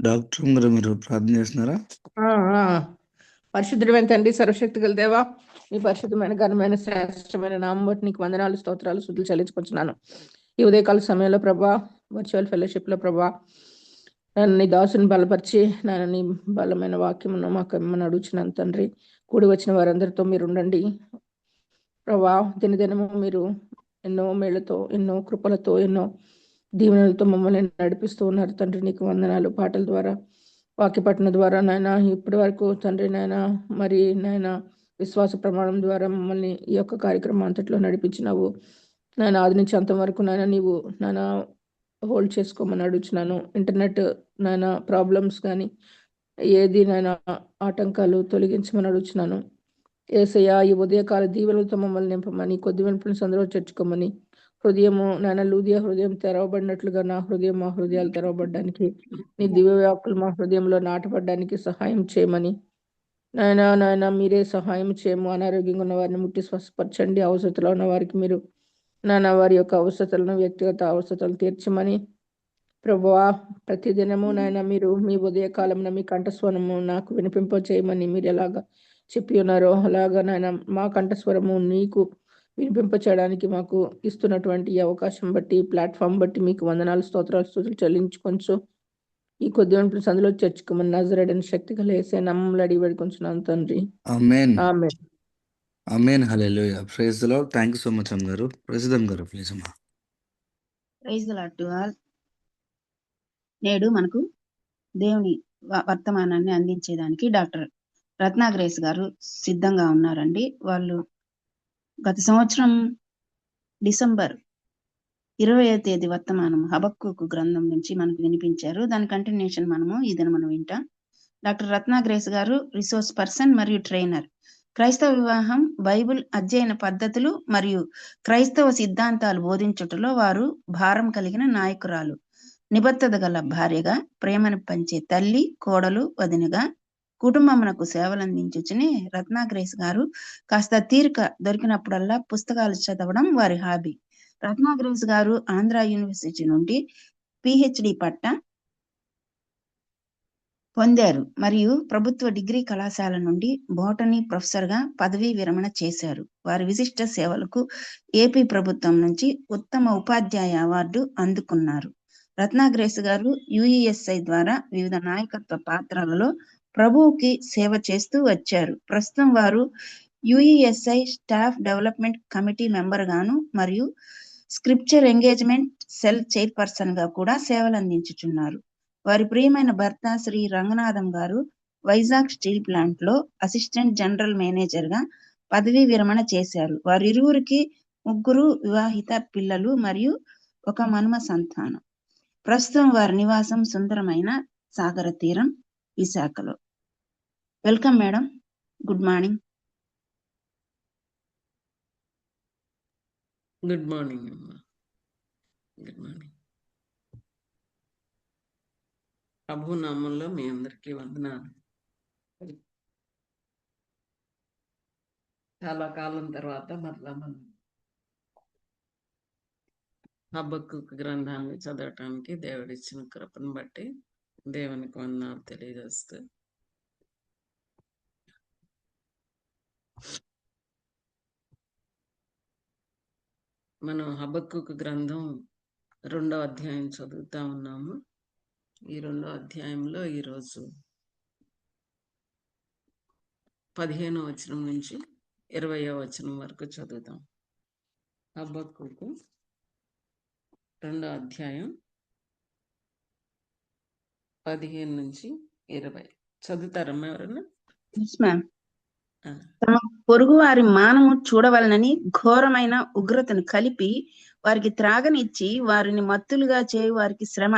Doctor గారు మీరు ప్రార్థన చేస్తున్నారా? ఆ, ఆ. పరిశుద్ధుడైన తండ్రి, సర్వశక్తి గల దేవా, నీ పరిశుద్ధమైన ఘనమైన శ్రేష్టమైన నామం బట్టి నీకు వందనాలు, స్తోత్రాలు, శుద్ధులు చెల్లించుకుంటున్నాను. ఈ ఉదయకాల సమయంలో ప్రభా, వర్చువల్ ఫెలోషిప్ లో ప్రభా, నన్ను నీ దాసుని బలపరిచి నన్ను నీ బలమైన వాక్యమును మాకు ఇమ్మని అడుగుచున్నాను తండ్రి. కూడి వచ్చిన వారందరితో మీరు ఉండండి ప్రభా. దినదినము మీరు ఎన్నో మేళ్లతో, ఎన్నో కృపలతో, ఎన్నో దీవెనలతో మమ్మల్ని నడిపిస్తూ ఉన్నారు తండ్రి. నీకు వందనాలు. పాటల ద్వారా, వాక్యపఠన ద్వారా నాయన ఇప్పటి వరకు తండ్రి నాయన, మరి నాయన విశ్వాస ప్రమాణం ద్వారా మమ్మల్ని ఈ యొక్క కార్యక్రమం అంతట్లో నడిపించినావు నాయన. ఆది నుంచి అంతం వరకు నాయన నీవు నాయన హోల్డ్ చేసుకోమని అడుగుచున్నాను. ఇంటర్నెట్ నాయన ప్రాబ్లమ్స్ కానీ ఏది నాయన ఆటంకాలు తొలగించమని అడుగుచున్నాను. ఏసయ్య, ఈ ఉదయకాల దీవెనలతో మమ్మల్ని నింపమని, కొద్ది వెనుకలు సందులో చేర్చుకోమని, హృదయము నాయన లూదియా హృదయం తెరవబడినట్లుగా నా హృదయం, మా హృదయాలు తెరవబడ్డానికి, నీ దివ్య వ్యాకులు మా హృదయంలో నాటపడడానికి సహాయం చేయమని నాయన మీరే సహాయం చేయము. అనారోగ్యంగా ఉన్న వారిని ముట్టి స్వస్థపరచండి. అవసరతలో ఉన్న వారికి మీరు నాయన వారి యొక్క అవసరతలను, వ్యక్తిగత అవసరతలను తీర్చమని ప్రభువా, ప్రతిదినము నాయన మీరు మీ ఉదయకాలంలో మీ కంఠస్వరము నాకు వినిపింప చేయమని మీరు ఎలాగా చెప్పి ఉన్నారో అలాగా నాయన మా కంఠస్వరము నీకు వినిపింప చేయడానికి మాకు ఇస్తున్నటువంటి ఈ అవకాశం బట్టి, ప్లాట్ఫామ్ బట్టి మీకు వందనాలు, స్తోత్రాలు, స్తుతులు చెల్లించుకొంచు. ఈ కొద్ది వెంటనే సందులో చర్చకుమని నజరేడని శక్తి కలిసే నమ్మలు అడిగి పెడుకుంటున్నాను తండ్రి. ఆమేన్. ఆమె ఆమేన్. హల్లెలూయా. Praise the lord. Thank you so much అమ్మగారు. ప్రెసిడెంట్ గారు ప్లీజ్ అమ్మా. Praise the lord to all. నేడు మనకు దేవుని వర్తమానాన్ని అందించేదానికి డాక్టర్ రత్నాగ్రేస్ గారు సిద్ధంగా ఉన్నారండి. వాళ్ళు గత సంవత్సరం డిసెంబర్ 20వ తేదీ వర్తమానం హబక్కూకు గ్రంథం నుంచి మనకు వినిపించారు. దాని కంటిన్యూషన్ మనము ఈ దిన మనం వింటాం. డాక్టర్ రత్నాగ్రేస్ గారు రిసోర్స్ పర్సన్ మరియు ట్రైనర్. క్రైస్తవ వివాహం, బైబిల్ అధ్యయన పద్ధతులు మరియు క్రైస్తవ సిద్ధాంతాలు బోధించుటలో వారు భారం కలిగిన నాయకురాలు. నిబద్ధత గల భార్యగా, ప్రేమను పంచే తల్లి, కోడలు, వదినగా కుటుంబమునకు సేవలందించుచుని రత్నాగ్రేస్ గారు కాస్త తీరిక దొరికినప్పుడల్లా పుస్తకాలు చదవడం వారి హాబీ. రత్నాగ్రేస్ గారు ఆంధ్ర యూనివర్సిటీ నుండి పిహెచ్డి పట్టా పొందారు మరియు ప్రభుత్వ డిగ్రీ కళాశాల నుండి బోటనీ ప్రొఫెసర్ గా పదవీ విరమణ చేశారు. వారి విశిష్ట సేవలకు ఏపీ ప్రభుత్వం నుంచి ఉత్తమ ఉపాధ్యాయ అవార్డు అందుకున్నారు. రత్నాగ్రేస్ గారు యుఈఎస్ఐ ద్వారా వివిధ నాయకత్వ పాత్రలలో ప్రభువుకి సేవ చేస్తూ వచ్చారు. ప్రస్తుతం వారు యుఈఎస్ఐ స్టాఫ్ డెవలప్మెంట్ కమిటీ మెంబర్ గాను మరియు స్క్రిప్చర్ ఎంగేజ్మెంట్ సెల్ చైర్పర్సన్ గా కూడా సేవలు అందించుచున్నారు. వారి ప్రియమైన భర్త శ్రీ రంగనాథం గారు వైజాగ్ స్టీల్ ప్లాంట్ లో అసిస్టెంట్ జనరల్ మేనేజర్ గా పదవీ విరమణ చేశారు. వారిరువురికి 3 వివాహిత పిల్లలు మరియు ఒక మనుమ సంతానం. ప్రస్తుతం వారి నివాసం సుందరమైన సాగర తీరం విశాఖలో. Welcome madam. Good morning. Good morning అమ్మా. Good morning. ప్రభు నామంలో మీ అందరికీ వందనాలు. చాలా కాలం తర్వాత మరలా మనం హబక్కూకు గ్రంథాన్ని చదవటానికి దేవుడిచ్చిన కృపను బట్టి దేవునికి వందనాలు తెలియజేస్తూ మనం హబక్కూకు గ్రంథం 2వ అధ్యాయం చదువుతా ఉన్నాము. ఈ 2వ అధ్యాయంలో ఈరోజు 15వ వచనం నుంచి 20వ వచనం వరకు చదువుతాం. హబక్కూకు 2వ అధ్యాయం 15 నుంచి 20 చదువుతారమ్మా ఎవరన్నా? తమ పొరుగు వారి మానము చూడవలనని ఘోరమైన ఉగ్రతను కలిపి వారికి త్రాగనిచ్చి వారిని మత్తులుగా చేయు వారికి శ్రమ.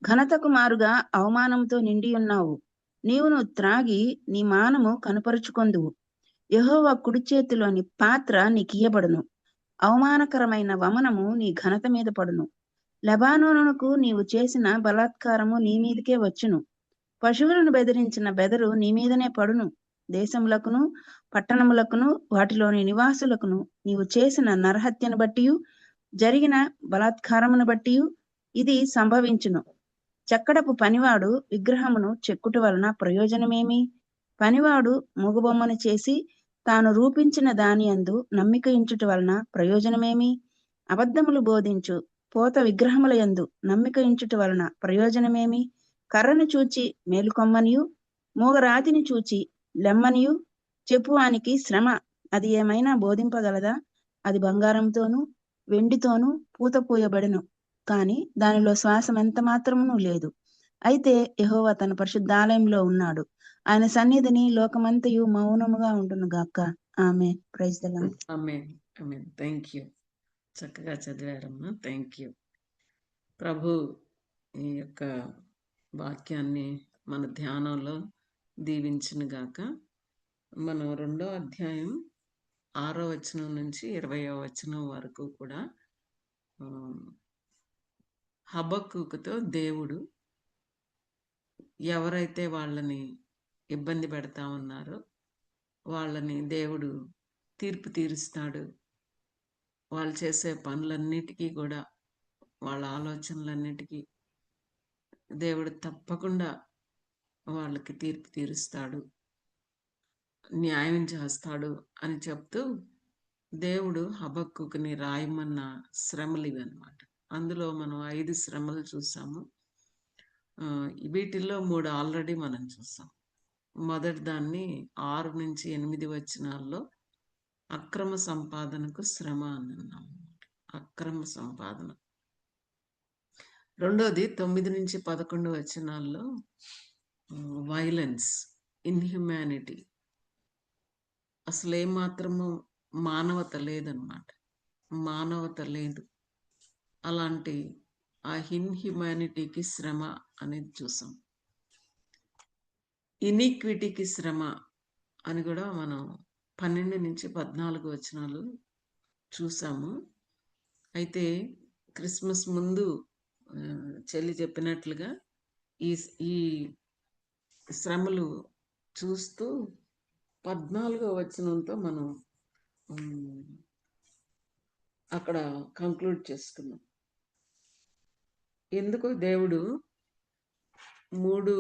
ఘనతకు మారుగా అవమానంతో నిండి ఉన్నావు. నీవును త్రాగి నీ మానము కనుపరుచుకొందువు. యెహోవా కుడి చేతిలోని పాత్ర నీకియ్యబడును. అవమానకరమైన వమనము నీ ఘనత మీద పడును. లెబానోనునకు నీవు చేసిన బలాత్కారము నీ మీదకే వచ్చును. పశువులను బెదిరించిన బెదరు నీ మీదనే పడును. దేశములకును పట్టణములకును వాటిలోని నివాసులకును నీవు చేసిన నరహత్యను బట్టి జరిగిన బలాత్కారమును బట్టి ఇది సంభవించును. చెక్కడపు పనివాడు విగ్రహమును చెక్కుట వలన ప్రయోజనమేమి? పనివాడు మూగబొమ్మను చేసి తాను రూపించిన దాని యందు నమ్మిక ఉంచుట వలన ప్రయోజనమేమి? అబద్ధములు బోధించు పోత విగ్రహముల యందు నమ్మిక ఉంచుట వలన ప్రయోజనమేమి? కర్రను చూచి మేలుకొమ్మనియు మూగరాతిని చూచి లెమ్మనియు చెప్పువానికి శ్రమ అది ఏమైనా బోధింపగలదా? అది బంగారంతోనూ వెండితోనూ పూత పూయబడును, కాని దానిలో శ్వాసం ఎంత మాత్రమునూ లేదు. అయితే యెహోవా తన పరిశుద్ధాలయంలో ఉన్నాడు, ఆయన సన్నిధిని లోకమంతయు మౌనముగా ఉండును గాక. ఆమె. Praise the Lord. ఆమేన్. ఆమేన్. Thank you. చక్కగా చదివారమ్మా. Thank you. ప్రభు ఈ యొక్క వాక్యాన్ని మన ధ్యానంలో దీవించును గాక. మనం 2వ అధ్యాయం 6వ వచనం నుంచి 20వ వచనం వరకు కూడా హబక్కూకుతో దేవుడు ఎవరైతే వాళ్ళని ఇబ్బంది పెడతా ఉన్నారో వాళ్ళని దేవుడు తీర్పు తీరుస్తాడు. వాళ్ళు చేసే పనులన్నిటికీ కూడా, వాళ్ళ ఆలోచనలన్నిటికీ దేవుడు తప్పకుండా వాళ్ళకి తీర్పు తీరుస్తాడు, న్యాయం చేస్తాడు అని చెప్తూ దేవుడు హబక్కూకుని రాయమన్న శ్రమలు ఇవి అన్నమాట. అందులో మనం 5 శ్రమలు చూసాము. వీటిల్లో 3 ఆల్రెడీ మనం చూసాం. మొదటి దాన్ని 6 నుంచి 8 వచనాల్లో అక్రమ సంపాదనకు శ్రమ అని అన్నాం. అక్రమ సంపాదన. రెండోది 9 నుంచి 11 వచనాల్లో వైలెన్స్, ఇన్హ్యుమానిటీ, అసలు ఏమాత్రము మానవత లేదన్నమాట. మానవత లేదు. అలాంటి ఆ ఇన్హ్యుమానిటీకి శ్రమ అనేది చూసాం. ఇనిక్విటీకి శ్రమ అని కూడా మనం 12 నుంచి 14 వచనాలు చూసాము. అయితే క్రిస్మస్ ముందు చెల్లి చెప్పినట్లుగా ఈ ఈ శ్రమలు చూస్తూ 14వ వచనంతో మనం అక్కడ కంక్లూడ్ చేసుకున్నాం. ఎందుకు దేవుడు 3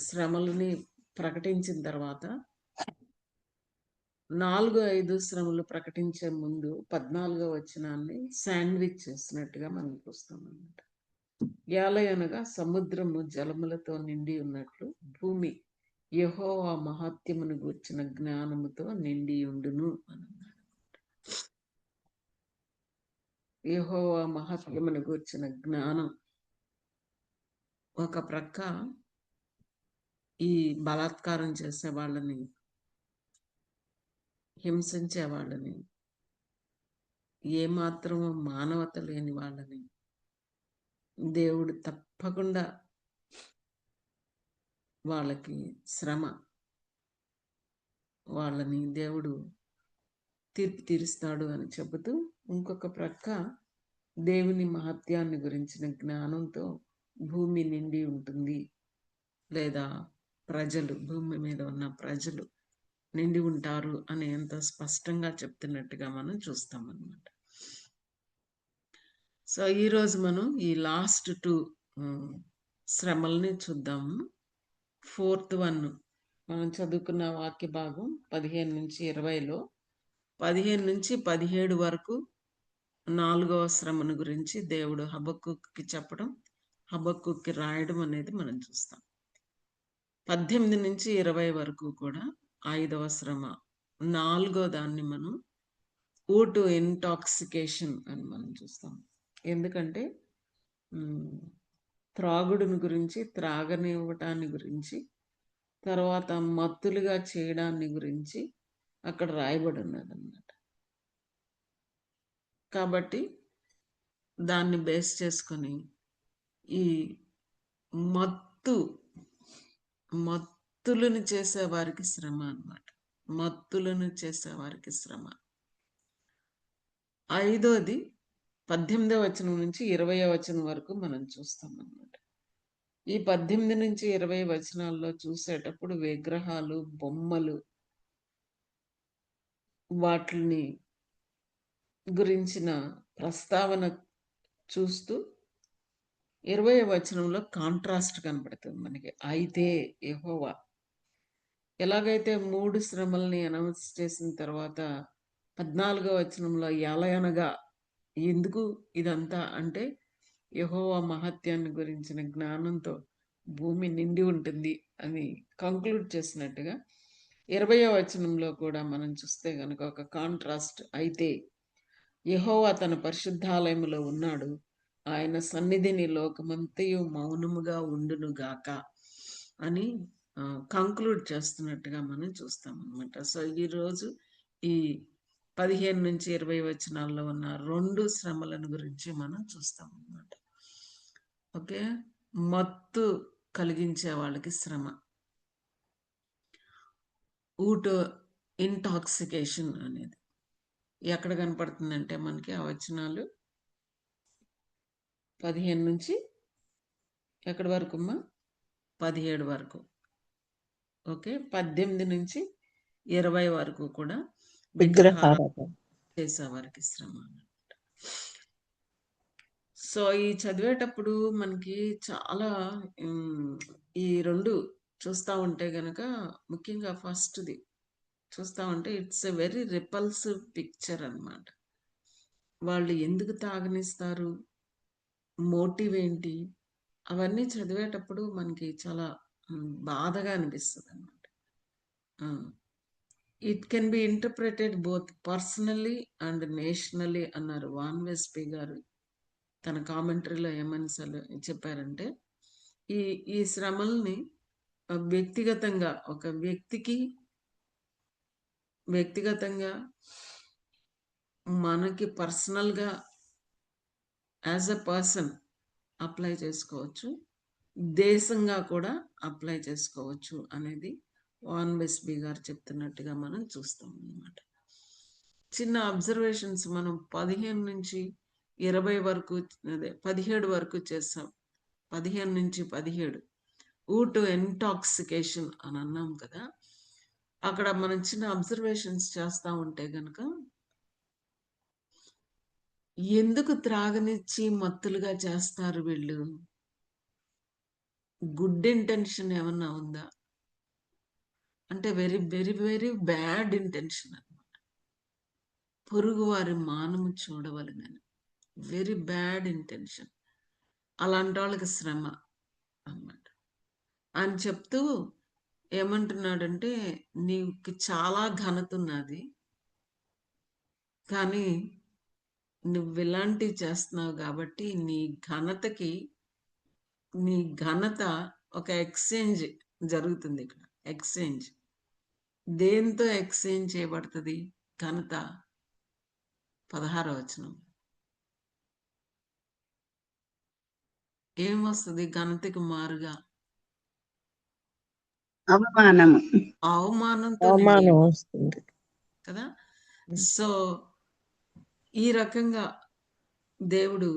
శ్రమలని ప్రకటించిన తర్వాత 4-5 శ్రమలు ప్రకటించే ముందు 14వ వచనాన్ని శాండ్విచ్ చేసినట్టుగా మనం చూస్తాం అన్నమాట. ఏలయనగా సముద్రము జలములతో నిండి ఉన్నట్లు భూమి యెహోవా మహాత్యమును గూర్చిన జ్ఞానముతో నిండి ఉండును అన్నాడు. యెహోవా మహాత్యమును గూర్చిన జ్ఞానం. ఒక ప్రక్క ఈ బలాత్కారం చేసే వాళ్ళని, హింసించే వాళ్ళని, ఏమాత్రము మానవత లేని వాళ్ళని దేవుడు తప్పకుండా వాళ్ళకి శ్రమ, వాళ్ళని దేవుడు తీర్పు తీరుస్తాడు అని చెబుతూ, ఇంకొక ప్రక్క దేవుని మహత్యాన్ని గురించిన జ్ఞానంతో భూమి నిండి ఉంటుంది, లేదా ప్రజలు, భూమి మీద ఉన్న ప్రజలు నిండి ఉంటారు అని ఎంత స్పష్టంగా చెప్తున్నట్టుగా మనం చూస్తాం అన్నమాట. సో ఈరోజు మనం ఈ లాస్ట్ 2 శ్రమల్ని చూద్దాము. 4th వన్ మనం చదువుకున్న వాక్య భాగం 15 నుంచి 20లో 15 నుంచి 17 వరకు 4వ శ్రమను గురించి దేవుడు హబక్కూకుకి చెప్పడం, హబక్కూకుకి రాయడం అనేది మనం చూస్తాం. 18 నుంచి 20 వరకు కూడా 5వ శ్రమ, 4వ దాన్ని మనం ఓటు ఇంటాక్సికేషన్ అని మనం చూస్తాం. ఎందుకంటే త్రాగుడుని గురించి, త్రాగనివ్వటాన్ని గురించి, తర్వాత మత్తులుగా చేయడాన్ని గురించి అక్కడ రాయబడి ఉన్నది అన్నమాట. కాబట్టి దాన్ని బేస్ చేసుకొని ఈ మత్తులను చేసే వారికి శ్రమ అన్నమాట. మత్తులను చేసే వారికి శ్రమ. 5వది 18వ వచనం నుంచి 20వ వచనం వరకు మనం చూస్తాం అన్నమాట. ఈ 18 నుంచి 20 వచనాల్లో చూసేటప్పుడు విగ్రహాలు, బొమ్మలు, వాటిని గురించిన ప్రస్తావన చూస్తూ 20వ వచనంలో కాంట్రాస్ట్ కనపడుతుంది మనకి. అయితే యెహోవా ఎలాగైతే 3 శ్రమల్ని అనౌన్స్ చేసిన తర్వాత 14వ వచనంలో ఎలయనగా ఎందుకు ఇదంతా అంటే యెహోవా మహత్యాన్ని గురించిన జ్ఞానంతో భూమి నిండి ఉంటుంది అని కంక్లూడ్ చేసినట్టుగా 20వ వచనంలో కూడా మనం చూస్తే గనుక ఒక కాంట్రాస్ట్. అయితే యెహోవా తన పరిశుద్ధాలయములో ఉన్నాడు, ఆయన సన్నిధిని లోకమంతయు మౌనముగా ఉండునుగాక అని కంక్లూడ్ చేస్తున్నట్టుగా మనం చూస్తాం అనమాట. సో ఈరోజు ఈ 15 నుంచి 20 వచనాల్లో ఉన్న 2 శ్రమలను గురించి మనం చూస్తాం అనమాట. ఓకే, మత్తు కలిగించే వాళ్ళకి శ్రమ, ఊట ఇంటాక్సికేషన్ అనేది ఎక్కడ కనపడుతుందంటే మనకి ఆ వచనాలు 15 నుంచి ఎక్కడి వరకు అమ్మా? 17 వరకు. ఓకే, 18 నుంచి 20 వరకు కూడా విగ్రహారాధన చేసేవారికి శ్రమ అన్నమాట. సో ఈ చదివేటప్పుడు మనకి చాలా ఈ 2 చూస్తూ ఉంటే గనక ముఖ్యంగా ఫస్ట్ది చూస్తూ ఉంటే it's a very repulsive picture అన్నమాట. వాళ్ళు ఎందుకు తాగనిస్తారు, మోటివ్ ఏంటి, అవన్నీ చదివేటప్పుడు మనకి చాలా బాధగా అనిపిస్తుంది అన్నమాట. It can be interpreted both personally and nationally అన్నారు వాన్ వెస్పీ గారు తన కామెంటరీలో. ఏమని చెప్పారంటే ఈ ఈ శ్రమల్ని వ్యక్తిగతంగా ఒక వ్యక్తికి వ్యక్తిగతంగా మనకి పర్సనల్గా యాజ్ ఎ పర్సన్ అప్లై చేసుకోవచ్చు, దేశంగా కూడా అప్లై చేసుకోవచ్చు అనేది వాన్ వెస్బీ గారు చెప్తున్నట్టుగా మనం చూస్తాం అన్నమాట. చిన్న అబ్జర్వేషన్స్ మనం 15 నుంచి 20 వరకు, అదే 17 వరకు చేస్తాం. 15 నుంచి 17 ఊటు ఇంటాక్సికేషన్ అని అన్నాం కదా. అక్కడ మనం చిన్న అబ్జర్వేషన్స్ చేస్తూ ఉంటే గనక ఎందుకు త్రాగనిచ్చి మత్తులుగా చేస్తారు వీళ్ళు? గుడ్ ఇంటెన్షన్ ఏమన్నా ఉందా అంటే very very very bad intention అన్నమాట. పొరుగు వారి మానము చూడవలనని వెరీ బ్యాడ్ ఇంటెన్షన్. అలాంటి వాళ్ళకి శ్రమ అన్నమాట. అని చెప్తూ ఏమంటున్నాడంటే నీకు చాలా ఘనత ఉన్నది, కానీ నువ్వు ఇలాంటివి చేస్తున్నావు కాబట్టి నీ ఘనత ఒక ఎక్స్చేంజ్ జరుగుతుంది ఇక్కడ. ఎక్స్చేంజ్ దేంతో ఎక్స్చేంజ్ చేయబడుతుంది ఘనత? 16వ వచనం ఏమొస్తుంది ఘనతకి మారుగా? అవమానంతో వస్తుంది కదా. సో ఈ రకంగా దేవుడు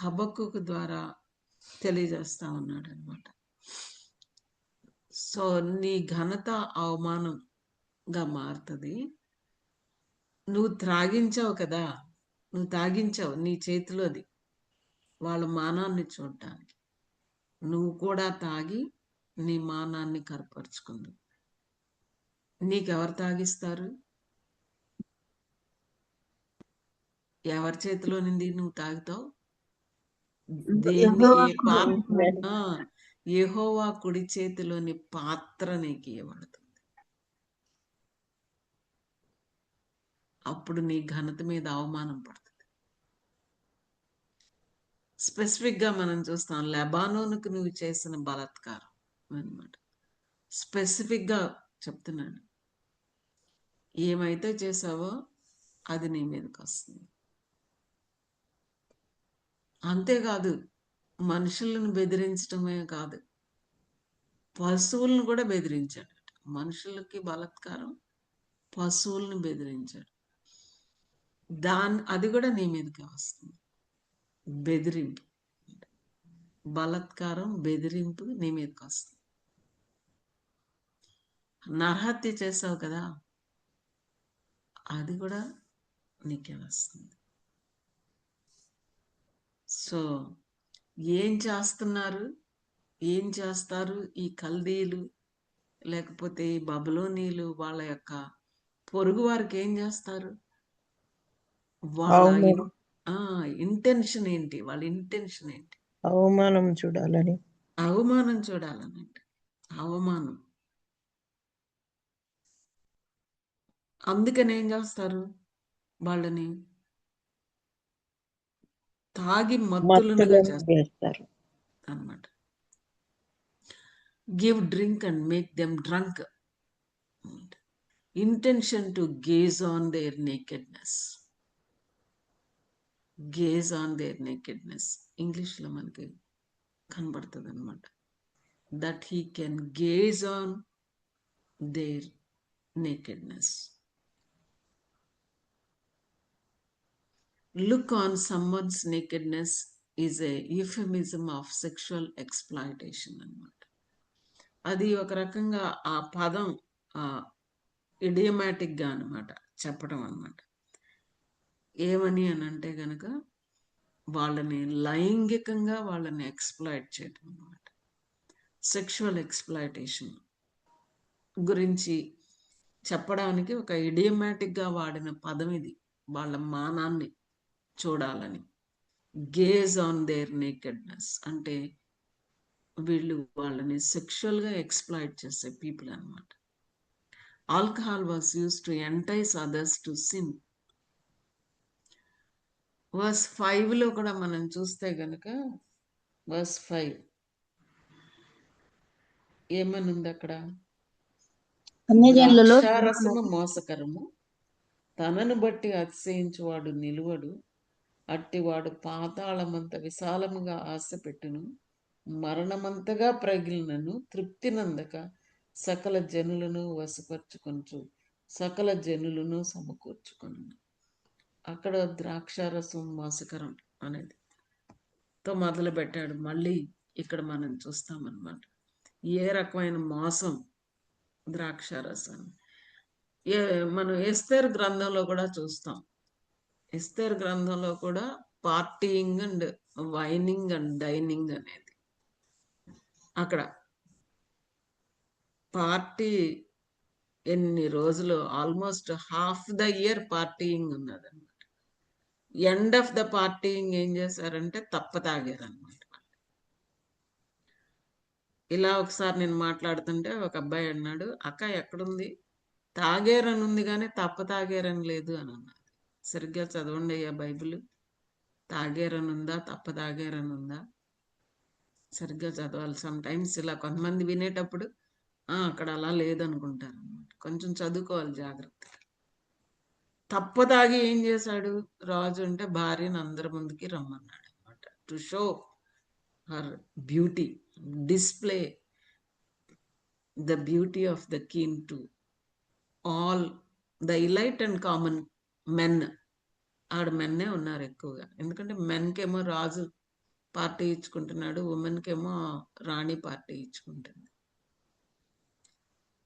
హబక్కూకు ద్వారా తెలియజేస్తా ఉన్నాడు అనమాట. సో నీ ఘనత అవమానంగా మారుతుంది. నువ్వు త్రాగించావు కదా, నువ్వు తాగించావు నీ చేతిలోది వాళ్ళ మానాన్ని చూడటానికి. నువ్వు కూడా తాగి నీ మానాన్ని కనపరుచుకుంది. నీకెవరు తాగిస్తారు? ఎవరి చేతిలో నుండి నువ్వు తాగుతావు? యెహోవా కుడి చేతిలోని పాత్ర నీకు ఇవ్వబడుతుంది. అప్పుడు నీ ఘనత మీద అవమానం పడుతుంది. స్పెసిఫిక్ గా మనం చూస్తాం లెబానోనుకు నువ్వు చేసిన బలాత్కారం అన్నమాట. స్పెసిఫిక్ గా చెప్తున్నాను, ఏమైతే చేసావో అది నీ మీదకి వస్తుంది. అంతేకాదు మనుషులను బెదిరించడమే కాదు, పశువులను కూడా బెదిరించాడు. మనుషులకి బలాత్కారం, పశువులను బెదిరించాడు. అది కూడా నీ మీదకే వస్తుంది. బెదిరింపు, బలాత్కారం, బెదిరింపు నీ మీదకి వస్తుంది. నరహత్య చేసావు కదా, అది కూడా నీకే వస్తుంది. సో ఏం చేస్తున్నారు, ఏం చేస్తారు ఈ కల్దీలు లేకపోతే ఈ బబులోనీలు, వాళ్ళ యొక్క పొరుగు వారికి ఏం చేస్తారు, వాళ్ళ అవమానం ఇంటెన్షన్ ఏంటి, వాళ్ళ ఇంటెన్షన్ ఏంటి, అవమానం చూడాలని. అవమానం చూడాలనంటే అవమానం. అందుకని ఏం చేస్తారు, వాళ్ళని తాగి మత్తులుగా చేస్తారు. అన్నమాట. Give drink and make them drunk. Intention to gaze on their nakedness. Gauge on their nakedness ఇంగ్లీష్లో మనకి కనబడుతుంది అనమాట. That he can gauge on their nakedness. Look on someone's nakedness is a euphemism of sexual exploitation అన్నమాట. అది ఒక రకంగా ఆ పదం ఇడియమాటిక్గా అనమాట చెప్పడం అన్నమాట. ఏమని అని అంటే గనక వాళ్ళని లైంగికంగా వాళ్ళని ఎక్స్ప్లాయిట్ చేయడం అన్నమాట. సెక్షువల్ ఎక్స్ప్లాయిటేషన్ గురించి చెప్పడానికి ఒక ఇడియమాటిక్గా వాడిన పదం ఇది. వాళ్ళ మానాన్ని చూడాలని. గేజ్ ఆన్ దేర్ నేకెడ్నెస్ అంటే వీళ్ళు వాళ్ళని సెక్షువల్గా ఎక్స్ప్లాయిట్ చేసే పీపుల్ అన్నమాట. Alcohol was use to entice others to sin. Verse 5లో కూడా మనం చూస్తే గనక వర్స్ 5 ఏమని ఉంది అక్కడ, ద్రాక్షారసము మోసకరము, తనను బట్టి అతిశయించువాడు నిలువడు, అట్టివాడు పాతాళమంత విశాలముగా ఆశ పెట్టును, మరణమంతగా ప్రగిలినను తృప్తి నందక సకల జనులను వశపరుచుకొనుచు సకల జనులను సమకూర్చుకొను. అక్కడ ద్రాక్షారసం మోసకరం అనేది తో మొదలు పెట్టాడు. మళ్ళీ ఇక్కడ మనం చూస్తామన్నమాట ఏ రకమైన మోసం ద్రాక్షారసాన్ని. మనం ఎస్తేర్ గ్రంథంలో కూడా చూస్తాం. ఎస్తేర్ గ్రంథంలో కూడా partying and wining and dining అనేది అక్కడ పార్టీ ఎన్ని రోజులు, almost half the year partying ఉన్నదన్నమాట. ఎండ్ ఆఫ్ ద పార్టీయింగ్ ఏం చేశారంటే తాగారు అనమాట. ఇలా ఒకసారి నేను మాట్లాడుతుంటే ఒక అబ్బాయి అన్నాడు, అక్క ఎక్కడుంది, తాగేరని ఉంది కానీ తాగేరని లేదు అని అన్నాడు. సరిగ్గా చదవండి అయ్యా బైబిల్, తాగేరని ఉందా తాగేరని ఉందా సరిగ్గా చదవాలి. సమ్ టైమ్స్ ఇలా కొంతమంది వినేటప్పుడు అక్కడ అలా లేదనుకుంటారు అనమాట. కొంచెం చదువుకోవాలి జాగ్రత్తగా. తాగి ఏం చేశాడు రాజు అంటే భార్యను అందరి ముందుకి రమ్మన్నాడు అనమాట. To show her beauty, display the beauty of the king to all the elite and common men. ఆడ మెన్నే ఉన్నారు ఎక్కువగా, ఎందుకంటే మెన్కేమో రాజు పార్టీ ఇచ్చుకుంటున్నాడు, ఉమెన్కేమో రాణి పార్టీ ఇచ్చుకుంటుంది.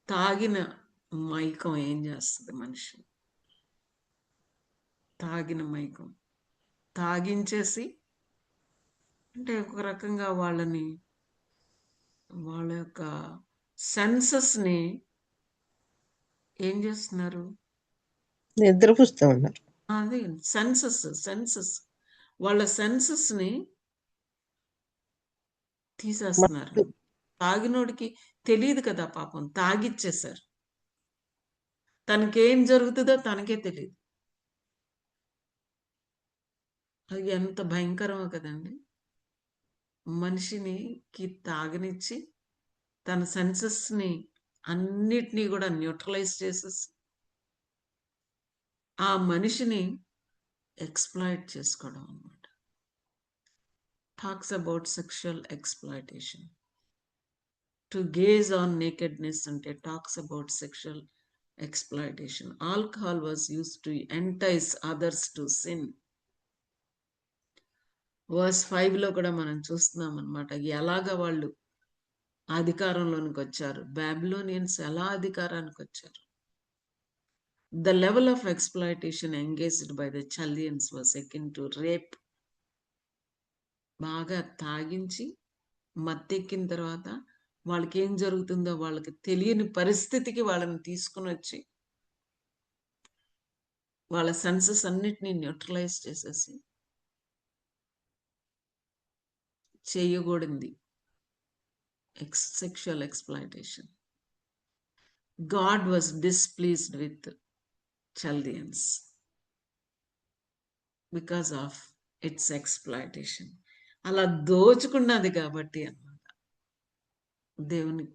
తాగిన మైకం ఏం చేస్తుంది మనిషి, తాగిన మైకం తాగించేసి అంటే ఒక రకంగా వాళ్ళని వాళ్ళ యొక్క సెన్సెస్ని ఏం చేస్తున్నారు, నిద్రపుస్తూ ఉన్నారు. అదే సెన్సెస్ వాళ్ళ సెన్సెస్ని తీసేస్తున్నారు. తాగినోడికి తెలియదు కదా పాపం, తాగిచ్చేశారు. తనకేం జరుగుతుందో తనకే తెలియదు. అది ఎంత భయంకరమో కదండి. మనిషికి తాగనిచ్చి తన సెన్సెస్ని అన్నిటినీ కూడా న్యూట్రలైజ్ చేసేసి ఆ మనిషిని ఎక్స్ప్లాయిట్ చేసుకోవడం అన్నమాట. Talks about sexual exploitation. To gaze on nakedness అంటే talks about sexual exploitation. Alcohol was use to entice others to sin. Verse 5లో కూడా మనం చూస్తున్నాం అనమాట ఎలాగ వాళ్ళు అధికారంలోనికి వచ్చారు, బాబిలోనియన్స్ ఎలా అధికారానికి వచ్చారు. The level of exploitation engaged by the Chaldeans was akin to rape బాగా తాగించి మత్తెక్కిన తర్వాత వాళ్ళకి ఏం జరుగుతుందో వాళ్ళకి తెలియని పరిస్థితికి వాళ్ళని తీసుకుని వచ్చి వాళ్ళ సెన్సెస్ అన్నిటినీ న్యూట్రలైజ్ చేసేసి చేయకూడింది sexual exploitation. God was displeased with Chaldeans because of its exploitation. అలా దోచుకున్నది కాబట్టి అన్నమాట. దేవుని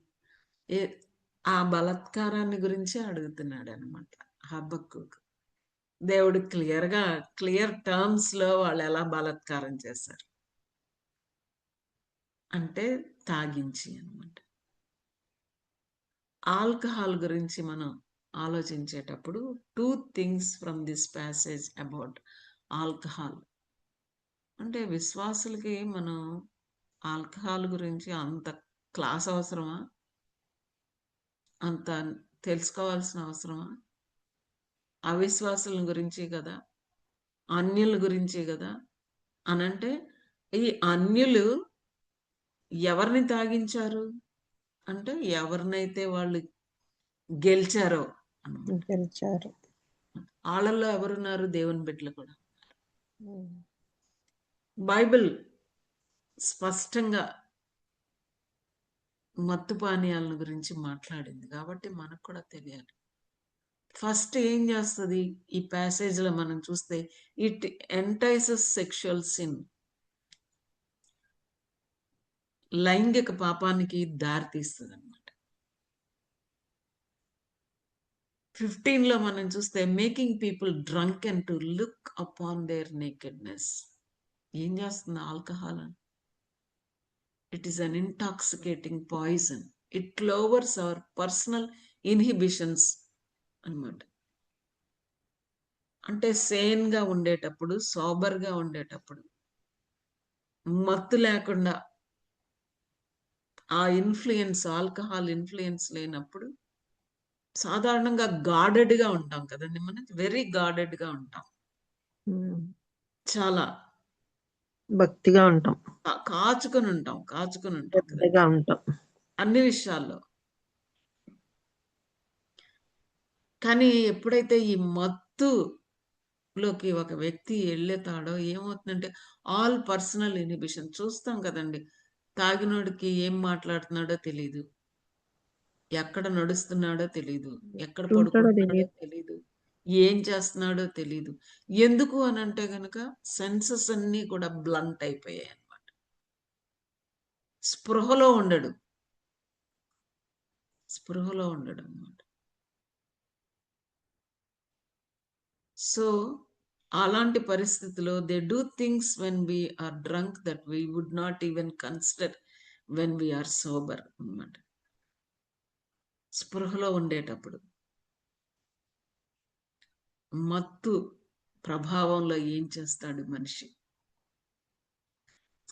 ఆ బలాత్కారాన్ని గురించి అడుగుతున్నాడు అనమాట హబక్కూకు. దేవుడు క్లియర్ టర్మ్స్ లో వాళ్ళు ఎలా బలాత్కారం చేశారు అంటే తాగించి అన్నమాట. ఆల్కహాల్ గురించి మనం ఆలోచించేటప్పుడు 2 things from this passage about alcohol. అంటే విశ్వాసులకి మనం ఆల్కహాల్ గురించి అంత క్లాస్ అవసరమా, అంత తెలుసుకోవాల్సిన అవసరమా? అవిశ్వాసుల గురించి కదా, అన్యుల గురించి కదా అనంటే ఈ అన్యులు ఎవరిని తాగించారు అంటే ఎవరినైతే వాళ్ళు గెలిచారో అన్నమాట. గెలిచారు. వాళ్ళల్లో ఎవరున్నారు? దేవుని బిడ్డలు కూడా. బైబిల్ స్పష్టంగా మత్తు పానీయాలను గురించి మాట్లాడింది కాబట్టి మనకు కూడా తెలియాలి. ఫస్ట్ ఏం చేస్తుంది ఈ ప్యాసేజ్ లో మనం చూస్తే, ఇట్ ఎంటైసెస్ సెక్షువల్ సిన్, లైంగిక పాపానికి దారితీస్తుంది అనమాట. 15లో మనం చూస్తే making people drunk and to look upon their nakedness. ఏం చేస్తుంది alcohol? It is an intoxicating poison. It lowers our personal inhibitions అన్నమాట. అంటే సేన్గా ఉండేటప్పుడు, సోబర్గా ఉండేటప్పుడు, మత్తు లేకుండా ఆ ఇన్ఫ్లుయెన్స్, ఆల్కహాల్ ఇన్ఫ్లుయెన్స్ లేనప్పుడు సాధారణంగా గార్డెడ్గా ఉంటాం కదండి. మనం వెరీ గార్డెడ్గా ఉంటాం, చాలా భక్తిగా ఉంటాం, కాచుకొని ఉంటాం కదండి పెద్దగా ఉంటాం అన్ని విషయాల్లో. కానీ ఎప్పుడైతే ఈ మత్తులోకి ఒక వ్యక్తి వెళ్ళేతాడో ఏమవుతుందంటే ఆల్ పర్సనల్ ఇన్హిబిషన్. చూస్తాం కదండి, తాగినోడికి ఏం మాట్లాడుతున్నాడో తెలీదు, ఎక్కడ నడుస్తున్నాడో తెలీదు, ఎక్కడ పడుకుంటున్నాడో తెలీదు, ఏం చేస్తున్నాడో తెలీదు. ఎందుకు అని అంటే గనక సెన్సెస్ అన్నీ కూడా బ్లంట్ అయిపోయాయి అన్నమాట. స్పృహలో ఉండడు అన్నమాట. సో అలాంటి పరిస్థితిలో they do things when we are drunk that we would not even consider when we are sober అన్నమాట. స్పృహలో ఉండేటప్పుడు మత్తు ప్రభావంలో ఏం చేస్తాడు మనిషి?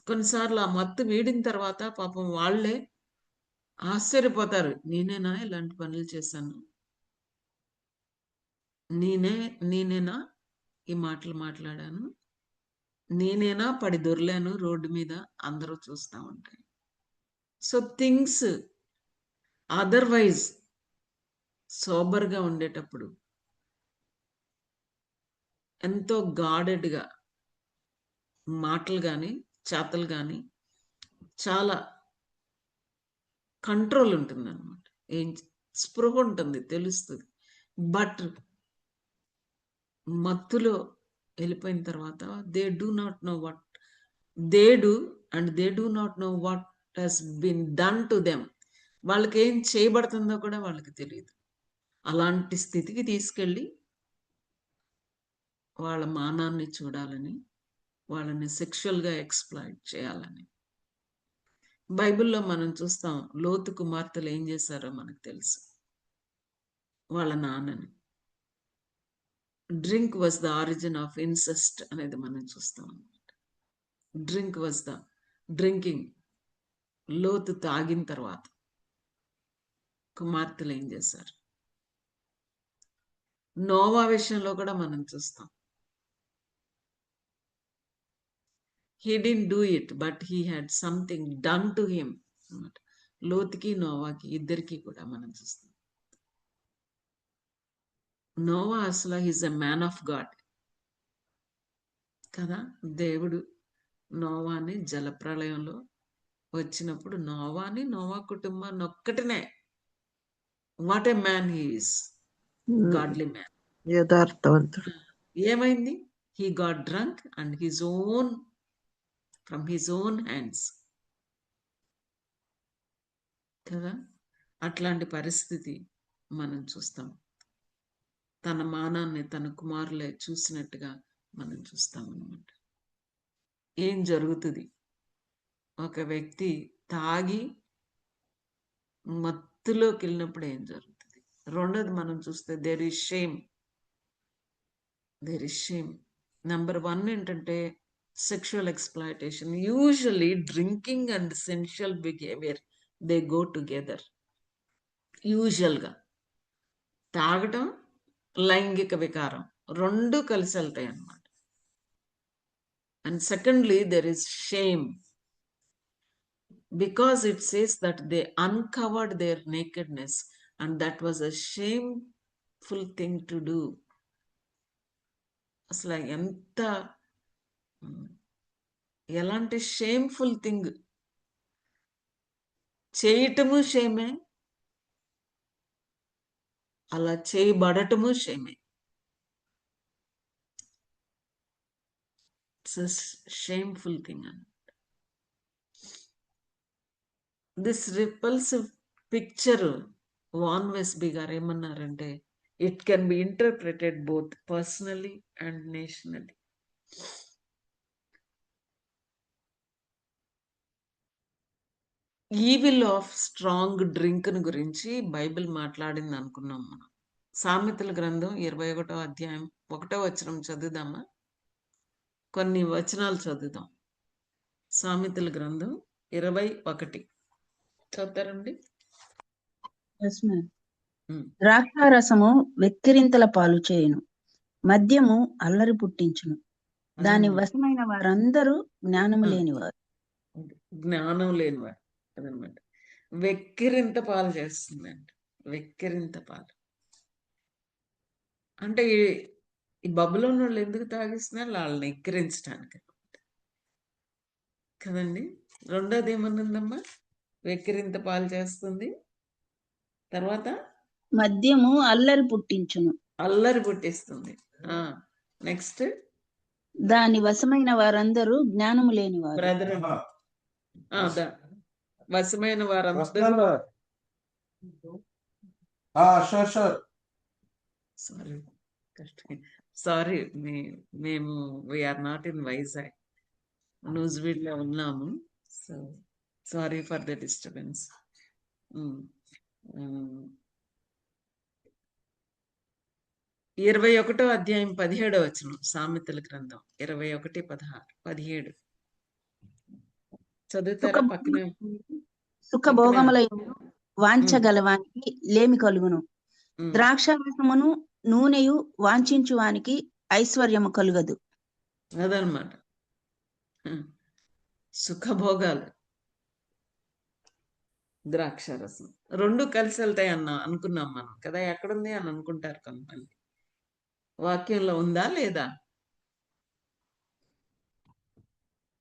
కొన్నిసార్లు ఆ మత్తు వీడిన తర్వాత పాపం వాళ్ళే ఆశ్చర్యపోతారు, నేనేనా ఇలాంటి పనులు చేశాను, నేనేనా ఈ మాటలు మాట్లాడాను, నేనేనా పడి దొర్లాను రోడ్డు మీద, అందరూ చూస్తూ ఉంటాయి. సో థింగ్స్ అదర్వైజ్ సోబర్గా ఉండేటప్పుడు ఎంతో గార్డెడ్గా మాటలు కానీ చేతలు కానీ చాలా కంట్రోల్ ఉంటుంది అనమాట. ఏం స్పృహ ఉంటుంది, తెలుస్తుంది. బట్ మత్తులో వెళ్ళిపోయిన తర్వాత they do not know what they do and they do not know what has been done to them. వాళ్ళకి ఏం చేయబడుతుందో కూడా వాళ్ళకి తెలియదు. అలాంటి స్థితికి తీసుకెళ్ళి వాళ్ళ మానాన్ని చూడాలని, వాళ్ళని సెక్షువల్గా ఎక్స్ప్లాయిట్ చేయాలని. బైబిల్లో మనం చూస్తాం, లోతు కుమార్తెలు ఏం చేశారో మనకు తెలుసు. వాళ్ళ నాన్నని drink was the origin of incest అనేది మనం చూస్తాం అన్నమాట. డ్రింకింగ్ లోతు తాగిన తర్వాత కుమార్తెలు ఏం చేశారు? నోవా విషయంలో కూడా మనం చూస్తాం. He didn't do it, but he had something done to him అన్నమాట. లోతుకి నోవాకి ఇద్దరికి కూడా మనం చూస్తాం. నోవా అసలు is a man of God కదా. దేవుడు నోవాని జలప్రళయంలో వచ్చినప్పుడు నోవా కుటుంబాన్ని ఒక్కటినే, what a man he is, godly man. యథార్థవంతుడు. ఏమైంది? He got drunk and from his own hands కదా. అట్లాంటి పరిస్థితి మనం చూస్తాం. తన మానాన్ని తన కుమారులే చూసినట్టుగా మనం చూస్తాం అన్నమాట. ఏం జరుగుతుంది? ఒక వ్యక్తి తాగి మత్తులోకి వెళ్ళినప్పుడు ఏం జరుగుతుంది? రెండోది మనం చూస్తే దేర్ ఇస్ షేమ్. నెంబర్ 1 ఏంటంటే sexual exploitation. Usually drinking and sensual behaviour they go together. యూజువల్గా తాగటం, లైంగిక వికారం 2 కలిసి వెళ్తాయి అన్నమాట. And secondly there is shame, because it says that they uncovered their nakedness and that was a shameful thing to do. అసలు ఎలాంటి shameful thing చేయటము షేమే, అలా చేయబడటము షేమే. ఇట్స్ షేమ్ఫుల్ థింగ్ అని. దిస్ రిపల్సివ్ పిక్చర్ వాన్ వెస్బీ గారు ఏమన్నారంటే, it can be interpreted both personally and nationally. Evil of strong drink గురించి Bible మాట్లాడింది అనుకున్నాం మనం. సామెతల గ్రంథం 21వ అధ్యాయం 1వ వచనం చదువుదామా? కొన్ని వచనాలు చదువుదాం. సామెతల గ్రంథం 21 చదువుతారండి. ద్రాక్షారసము వెక్కిరింతల పాలు చేయును, మద్యము అల్లరి పుట్టించును, దాని వశమైన వారందరూ జ్ఞానము లేనివారు. జ్ఞానం లేనివారు అదనమాట. వెక్కిరింత పాలు చేస్తుందండి. వెక్కిరింత పాలు అంటే ఈ బబులోని వాళ్ళు ఎందుకు తాగిస్తున్నారు? వాళ్ళని ఎక్కిరించడానికి కదండి. రెండోది ఏమన్నదమ్మా? వెక్కిరింత పాలు చేస్తుంది, తర్వాత మద్యము అల్లరి పుట్టించును, అల్లరి పుట్టిస్తుంది. నెక్స్ట్ దాని వశమైన వారందరూ జ్ఞానము లేనివారు. బ్రదర్ వశమైన వారందరూ సారీ మేము వీఆర్ నాట్ ఇన్ వైజాగ్, నూజివీడ్లో ఉన్నాము. So sorry for the disturbance. 21వ అధ్యాయం 17వ వచనం సామెతల గ్రంథం 21:17 చదువుతారా? పక్కనే సుఖభోగముల వాంఛగలవానికి లేమి కలుగును, ద్రాక్షారసమును నూనెయు వాంఛించువానికి ఐశ్వర్యము కలుగదు. అదనమాట. సుఖభోగాలు, ద్రాక్షారసం 2 కలిసి వెళ్తాయి అనుకున్నాం మనం కదా. ఎక్కడుంది అని అనుకుంటారు కొంతమంది. వాక్యంలో ఉందా లేదా?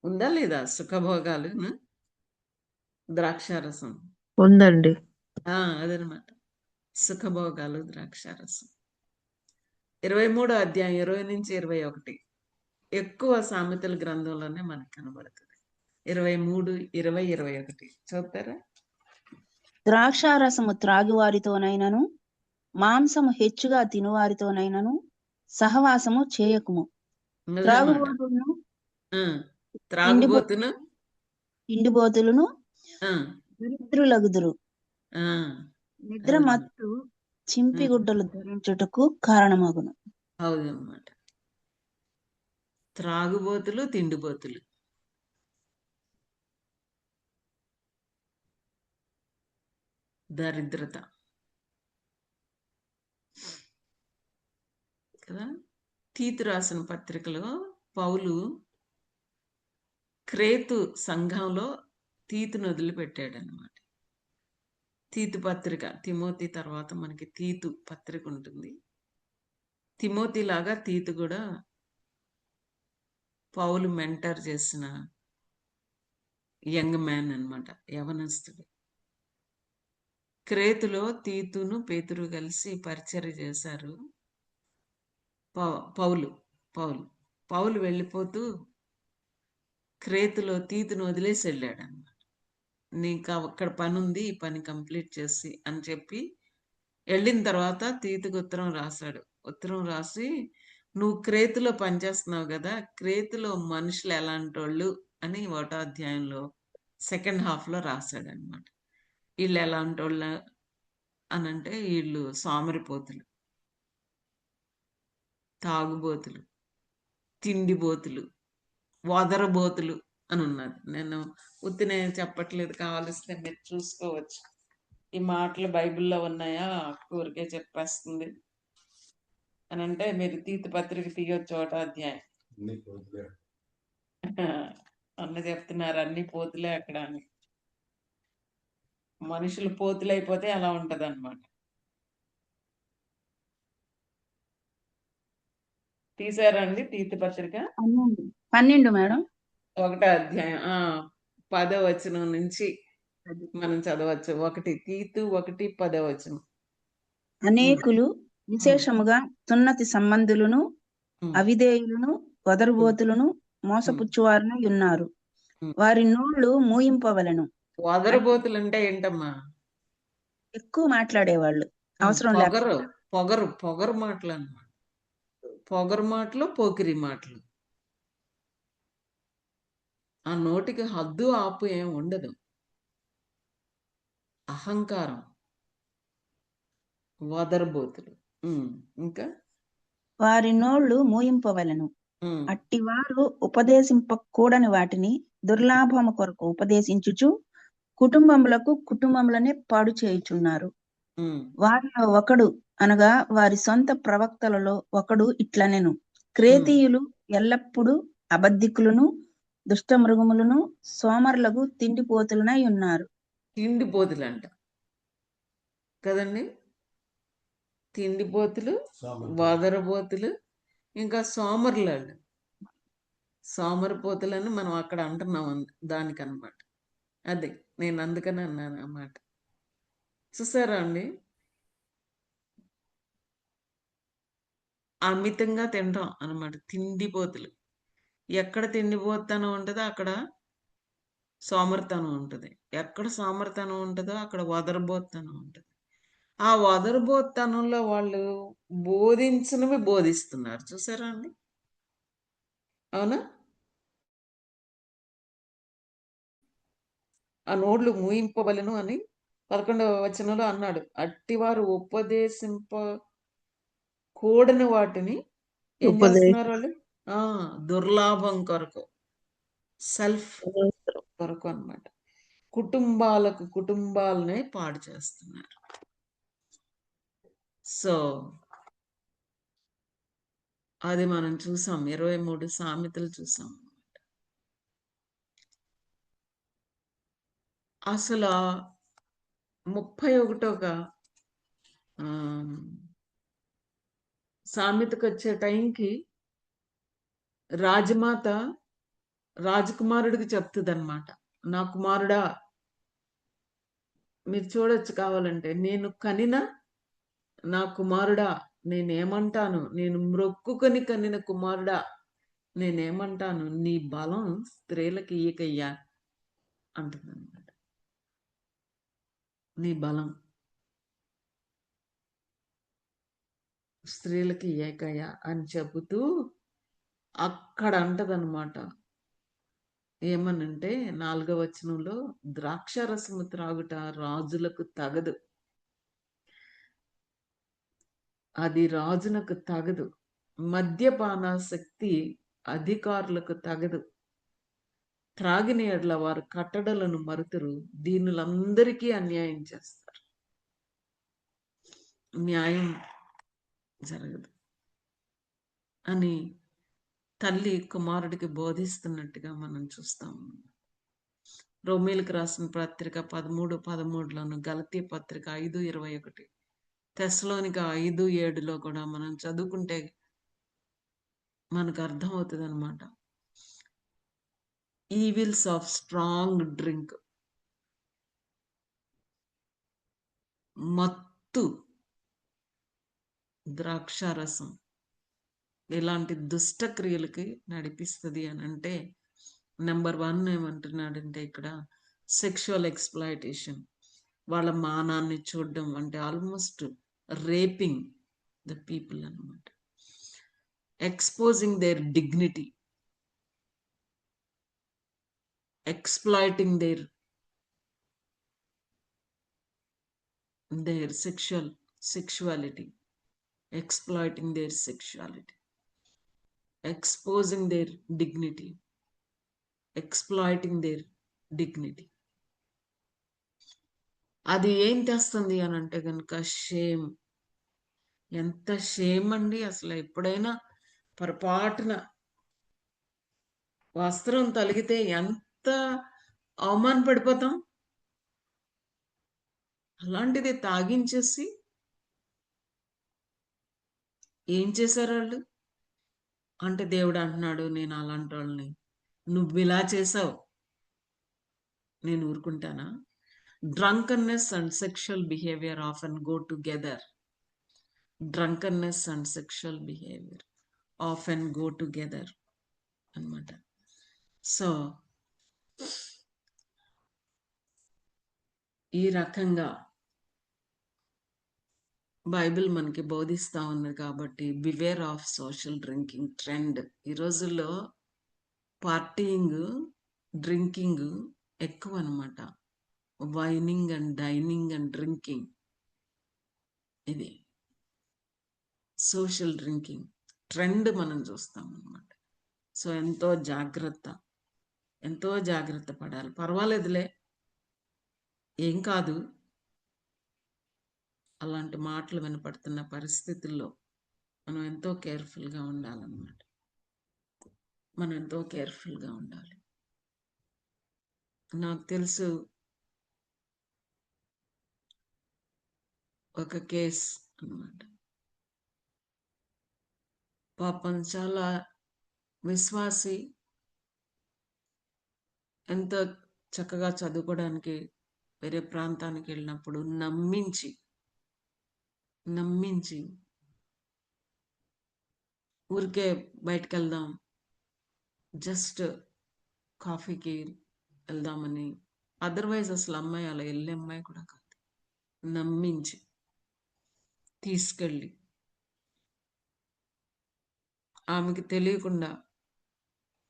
ఉందా లేదా? సుఖభోగాలు, ద్రాక్షారసం ఉందండి. అదనమాట. సుఖభోగాలు, ద్రాక్షారసం. 23వ అధ్యాయం 20 నుంచి 21 ఎక్కువ సామెతల గ్రంథంలోనే మనకు కనబడుతుంది. 23, 20, 21 చదువుతారా? ద్రాక్షారసము త్రాగువారితోనైనను మాంసము హెచ్చుగా తినువారితోనైనను సహవాసము చేయకుము. త్రాగుబోతును తిండిబోతులను దరిద్రులగుదురు. నిద్ర మత్తు చింపిగుడ్డలు ధరించుటకు కారణమగును. అవునన్నమాట. త్రాగుబోతులు, తిండిబోతులు. దరిద్రత కదా. తీతు రాసిన పత్రికలో పౌలు క్రేతు సంఘంలో తీతును వదిలిపెట్టాడు అనమాట. తీతు పత్రిక, తిమోతి తర్వాత మనకి తీతు పత్రిక ఉంటుంది. తిమోతి లాగా తీతు కూడా పౌలు మెంటర్ చేసిన యంగ్ మ్యాన్ అన్నమాట, యవనస్తుడు. క్రేతులో తీతును పేతురు కలిసి పరిచర్య చేశారు. పౌలు పౌలు పౌలు వెళ్ళిపోతూ క్రేతులో తీతును వదిలేసి వెళ్ళాడు అన్నమాట. నీకు అక్కడ పని ఉంది, ఈ పని కంప్లీట్ చేసి అని చెప్పి వెళ్ళిన తర్వాత తీతుకు ఉత్తరం రాశాడు. ఉత్తరం రాసి, నువ్వు క్రేతులో పనిచేస్తున్నావు కదా, క్రేతులో మనుషులు ఎలాంటి వాళ్ళు అని 1వ అధ్యాయంలో సెకండ్ హాఫ్లో రాశాడు అనమాట. వీళ్ళు ఎలాంటి వాళ్ళు అని అంటే, వీళ్ళు సోమరిపోతులు, తాగుబోతులు, తిండిబోతులు, వదరబోతులు అని ఉన్నది. నేను ఉత్తినే చెప్పట్లేదు, కావాల్సిందే మీరు చూసుకోవచ్చు. ఈ మాటలు బైబిల్లో ఉన్నాయా, ఊరికే చెప్పేస్తుంది అని అంటే మీరు తీతు పత్రిక తీయొచ్చు 1వ అధ్యాయం. అన్న చెప్తున్నారు అన్ని పోతులే అక్కడ అని. మనుషులు పోతులైపోతే అలా ఉంటది అనమాట. తీసారండి తీతు పత్రిక 12 మేడం. 1వ అధ్యాయం 10వ వచనం నుంచి మనం చదవచ్చు. 1 తీతు 1:10 వచనం. అనేకులు విశేషముగా సున్నతి సంబంధులను, అవిధేయులను, వదరుబోతులను, మోసపుచ్చువారును ఉన్నారు. వారి నోళ్ళు మూయింపవలను. వదరబోతులు అంటే ఏంటమ్మా? ఎక్కువ మాట్లాడేవాళ్ళు, అవసరం లేక పొగరు మాటలు అన్నమాట. పొగరు మాటలు, పోకిరి మాటలు. ఆ నోటికి హద్దు ఆపు ఏం ఉండదు. అహంకారం, వదరబోతులు. ఇంకా వారి నోళ్ళు మూయింపవలను. అట్టివారు ఉపదేశింపకూడని వాటిని దుర్లాభము కొరకు ఉపదేశించుచు కుటుంబములనే పాడు చేయుచున్నారు. వారిలో ఒకడు అనగా వారి సొంత ప్రవక్తలలో ఒకడు ఇట్లనెను, క్రేతీయులు ఎల్లప్పుడూ అబద్ధికులను, దుష్టమృగములను, సోమరులకు తిండిపోతులనై ఉన్నారు. తిండిపోతులు అంట కదండి. తిండిపోతులు, వదరబోతులు, ఇంకా సోమరులాళ్ళు. సోమరిపోతులని మనం అక్కడ అంటున్నాం దానికనమాట. అదే నేను అందుకని అన్నాను అన్నమాట. చూసారా అండి, అమితంగా తినడం అనమాట తిండిపోతులు. ఎక్కడ తిండిపోతనం ఉంటుందో అక్కడ సోమరితనం ఉంటుంది. ఎక్కడ సోమరితనం ఉంటుందో అక్కడ వదరబోతనం ఉంటుంది. ఆ వదరబోతనంలో వాళ్ళు బోధించినవి బోధిస్తున్నారు. చూసారా అండి, అవునా? ఆ నోళ్ళు మూయింపవలను అని 11వ వచనంలో అన్నాడు. అట్టివారు ఉపదేశింపకూడని వాటిని ఏం చేస్తున్నారు వాళ్ళు? దుర్లాభం కొరకు, సెల్ఫ్ కొరకు అన్నమాట. కుటుంబాలనే పాడు చేస్తున్నారు. సో అది మనం చూసాం. 23 సామెతలు చూసాం. అసలు 31వ సామెతకు వచ్చే టైంకి రాజమాత రాజకుమారుడికి చెప్తుంది అనమాట, నా కుమారుడా, మీరు చూడొచ్చు కావాలంటే, నేను కనిన నా కుమారుడా నేనేమంటాను, నేను మ్రొక్కుకొని కనిన కుమారుడా నేనేమంటాను, నీ బలం స్త్రీలకి ఇయ్యకయ్యా అంటుంది అనమాట. నీ బలం స్త్రీలకి ఇయ్యకయ్యా అని చెబుతూ అక్కడ అంటదనమాట. ఏమనంటే 4వ వచనంలో, ద్రాక్షారసము త్రాగుట రాజులకు తగదు, అది రాజునకు తగదు. మద్యపానాసక్తి అధికారులకు తగదు. త్రాగిన ఎడల వారు కట్టడలను మరుతురు, దీనులందరికీ అన్యాయం చేస్తారు. న్యాయం జరగదు అని తల్లి కుమారుడికి బోధిస్తున్నట్టుగా మనం చూస్తాము. రోమీలకు రాసిన పత్రిక 13:13లోను, గలతీ పత్రిక 5:21, తెస్సలోనిక 5:7లో కూడా మనం చదువుకుంటే మనకు అర్థమవుతుంది అనమాట. ఈవిల్స్ ఆఫ్ స్ట్రాంగ్ డ్రింక్, మత్తు ద్రాక్షారసం ఇలాంటి దుష్ట క్రియలకి నడిపిస్తుంది అని అంటే, నెంబర్ 1 ఏమంటున్నాడంటే ఇక్కడ సెక్షువల్ ఎక్స్‌ప్లాయిటేషన్, వాళ్ళ మానాన్ని చూడడం, అంటే ఆల్మోస్ట్ రేపింగ్ ద పీపుల్ అన్నమాట. Exposing their dignity, exploiting their sexuality, exploiting their sexuality, exposing their dignity, exploiting their dignity. అది ఏం తెస్తుంది అని అంటే కనుక షేమ్. ఎంత షేమ్ అండి! అసలు ఎప్పుడైనా పొరపాటున వస్త్రం తొలగితే ఎంత అవమానపడిపోతాం. అలాంటిది తాగించేసి ఏం చేశారు వాళ్ళు అంటే, దేవుడు అంటున్నాడు, నేను అలాంటి వాళ్ళని, నువ్వు ఇలా చేసావు, నేను ఊరుకుంటానా? Drunkenness and sexual behaviour often go together. Drunkenness and sexual behaviour often go together అన్నమాట. సో ఈ రకంగా బైబిల్ మనకి బోధిస్తా ఉంది కాబట్టి, beware of social drinking trend. ఈ రోజుల్లో పార్టీయింగ్, డ్రింకింగ్ ఎక్కువ అనమాట. Wining and dining and drinking, ఇది సోషల్ డ్రింకింగ్ ట్రెండ్ మనం చూస్తాం అనమాట. సో ఎంతో జాగ్రత్త పడాలి. పర్వాలేదులే, ఏం కాదు, అలాంటి మాటలు వినపడుతున్న పరిస్థితుల్లో మనం ఎంతో కేర్ఫుల్గా ఉండాలన్నమాట. మనం ఎంతో కేర్ఫుల్గా ఉండాలి. నాకు తెలుసు ఒక కేస్ అన్నమాట. పాపం చాలా విశ్వాసి, ఎంతో చక్కగా చదువుకోవడానికి వేరే ప్రాంతానికి వెళ్ళినప్పుడు నమ్మించి ఊరికే బయటకు వెళ్దాం, జస్ట్ కాఫీకి వెళ్దామని, అదర్వైజ్ అసలు అమ్మాయి అలా వెళ్ళే అమ్మాయి కూడా కాదు, నమ్మించి తీసుకెళ్ళి ఆమెకి తెలియకుండా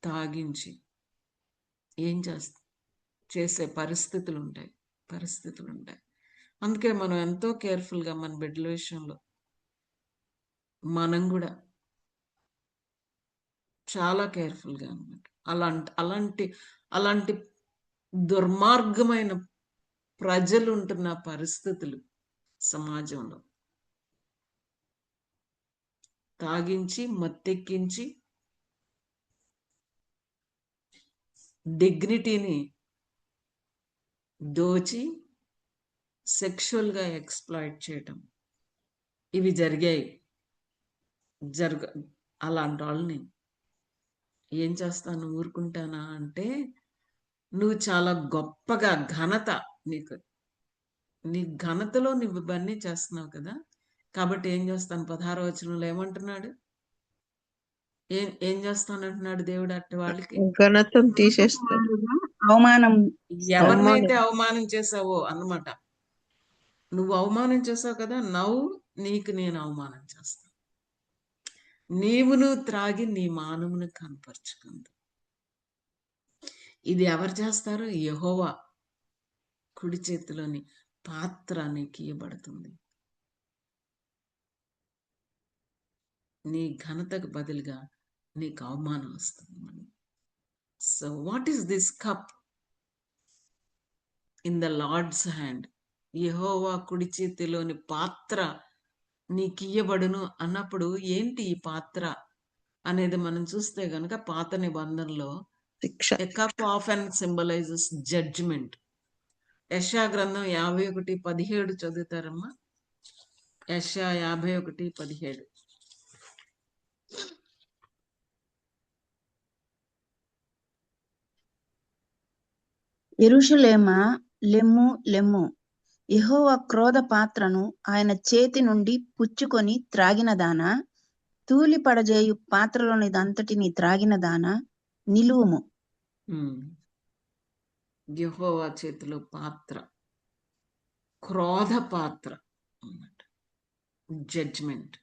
తాగించి ఏం చేసే పరిస్థితులు ఉంటాయి. అందుకే మనం ఎంతో కేర్ఫుల్గా మన బిడ్డల విషయంలో మనం కూడా చాలా కేర్ఫుల్గా అన్నమాట. అలాంటి దుర్మార్గమైన ప్రజలు ఉంటున్న పరిస్థితులు సమాజంలో, తాగించి మత్తెక్కించి డిగ్నిటీని దోచి సెక్షువల్గా ఎక్స్‌ప్లాయిట్ చేయటం, ఇవి జరిగాయి. అలాంటి వాళ్ళని ఏం చేస్తాను, ఊరుకుంటానా అంటే, నువ్వు చాలా గొప్పగా ఘనత, నీ ఘనతలో నువ్వు ఇవన్నీ చేస్తున్నావు కదా, కాబట్టి ఏం చేస్తాను, 16వ వచనంలో ఏమంటున్నాడు, ఏం చేస్తానంటున్నాడు దేవుడు అట్టి వాళ్ళకి? ఘనతను తీసేస్తాడు. అవమానం ఎవరినైతే అవమానం చేసావో అన్నమాట, నువ్వు అవమానం చేసావు కదా, నీకు నేను అవమానం చేస్తాను. నువ్వు త్రాగి నీ మానమును కనపరుచుకుంది. ఇది ఎవరు చేస్తారు? యెహోవా కుడి చేతిలోని పాత్ర నీకు ఇవ్వబడుతుంది. నీ ఘనతకు బదులుగా నీకు అవమానం వస్తుంది. So what is this cup in the Lord's hand? యెహోవా కుడి చేతిలోని పాత్ర నీకు ఇయ్యబడును అన్నప్పుడు ఏంటి ఈ పాత్ర? అనేది మనం చూస్తే గనక పాత నిబంధనలో శిక్ష. A cup often symbolizes judgement. యెషయా గ్రంథం 51:17 చదువుతారమ్మా. యెషయా 51:17. యెరూషలేమా, లెమ్ము లెమ్ము, యెహోవా క్రోధ పాత్రను ఆయన చేతి నుండి పుచ్చుకొని త్రాగినదానా, తూలి పడజేయు పాత్రలోనిదంతటిని త్రాగినదానా, నిలువుము. యెహోవా చేతిలో పాత్ర, క్రోధ పాత్ర అన్నమాట, judgement,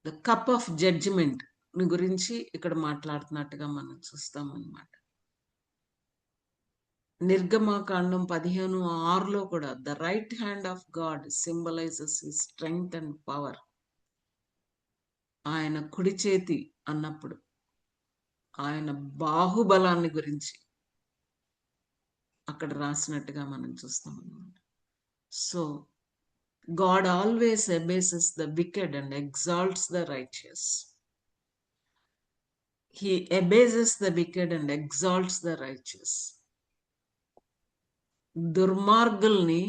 the cup of judgement గురించి ఇక్కడ మాట్లాడుతున్నట్టుగా మనం చూస్తాం అన్నమాట. నిర్గమకాండం 15:6లో కూడా the right hand of God symbolizes his strength and power. ఆయన కుడి చేతి అన్నప్పుడు ఆయన బాహుబలాన్ని గురించి అక్కడ రాసినట్టుగా మనం చూస్తాం అన్నమాట. So God always abases the wicked and exalts the righteous. He abases the wicked and exalts the righteous. దుర్మార్గుల్ని,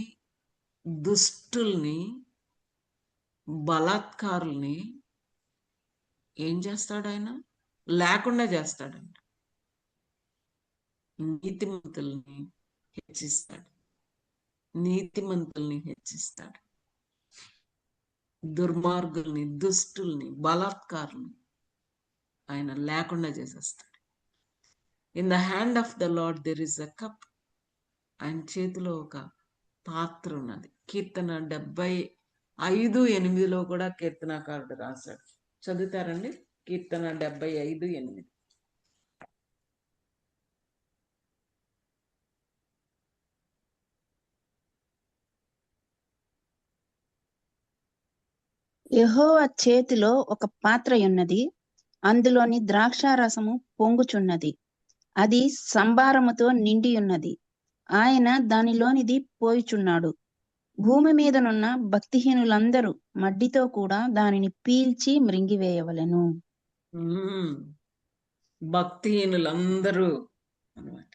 దుష్టుల్ని, బలాత్కారుల్ని ఏం చేస్తాడు ఆయన? లేకుండా చేస్తాడంట. నీతిమంతుల్ని హెచ్చిస్తాడు, నీతిమంతుల్ని హెచ్చిస్తాడు. దుర్మార్గుల్ని, దుష్టుల్ని, బలాత్కారుల్ని ఆయన లేకుండా చేసేస్తాడు. In the hand of the lord there is a cup. ఆయన చేతిలో ఒక పాత్ర ఉన్నది. కీర్తన 75:8 కూడా కీర్తనాకారుడు రాశాడు. చదువుతారండి? కీర్తన 75:8. యెహోవా చేతిలో ఒక పాత్రయున్నది, అందులోని ద్రాక్షారసము పొంగుచున్నది, అది సంభారముతో నిండియున్నది, ఆయన దానిలోనిది పోయుచున్నాడు. భూమి మీదనున్న భక్తిహీనులందరూ మడ్డితో కూడా దానిని పీల్చి మృంగివేయవలెను. భక్తిహీనులందరూ అన్నమాట.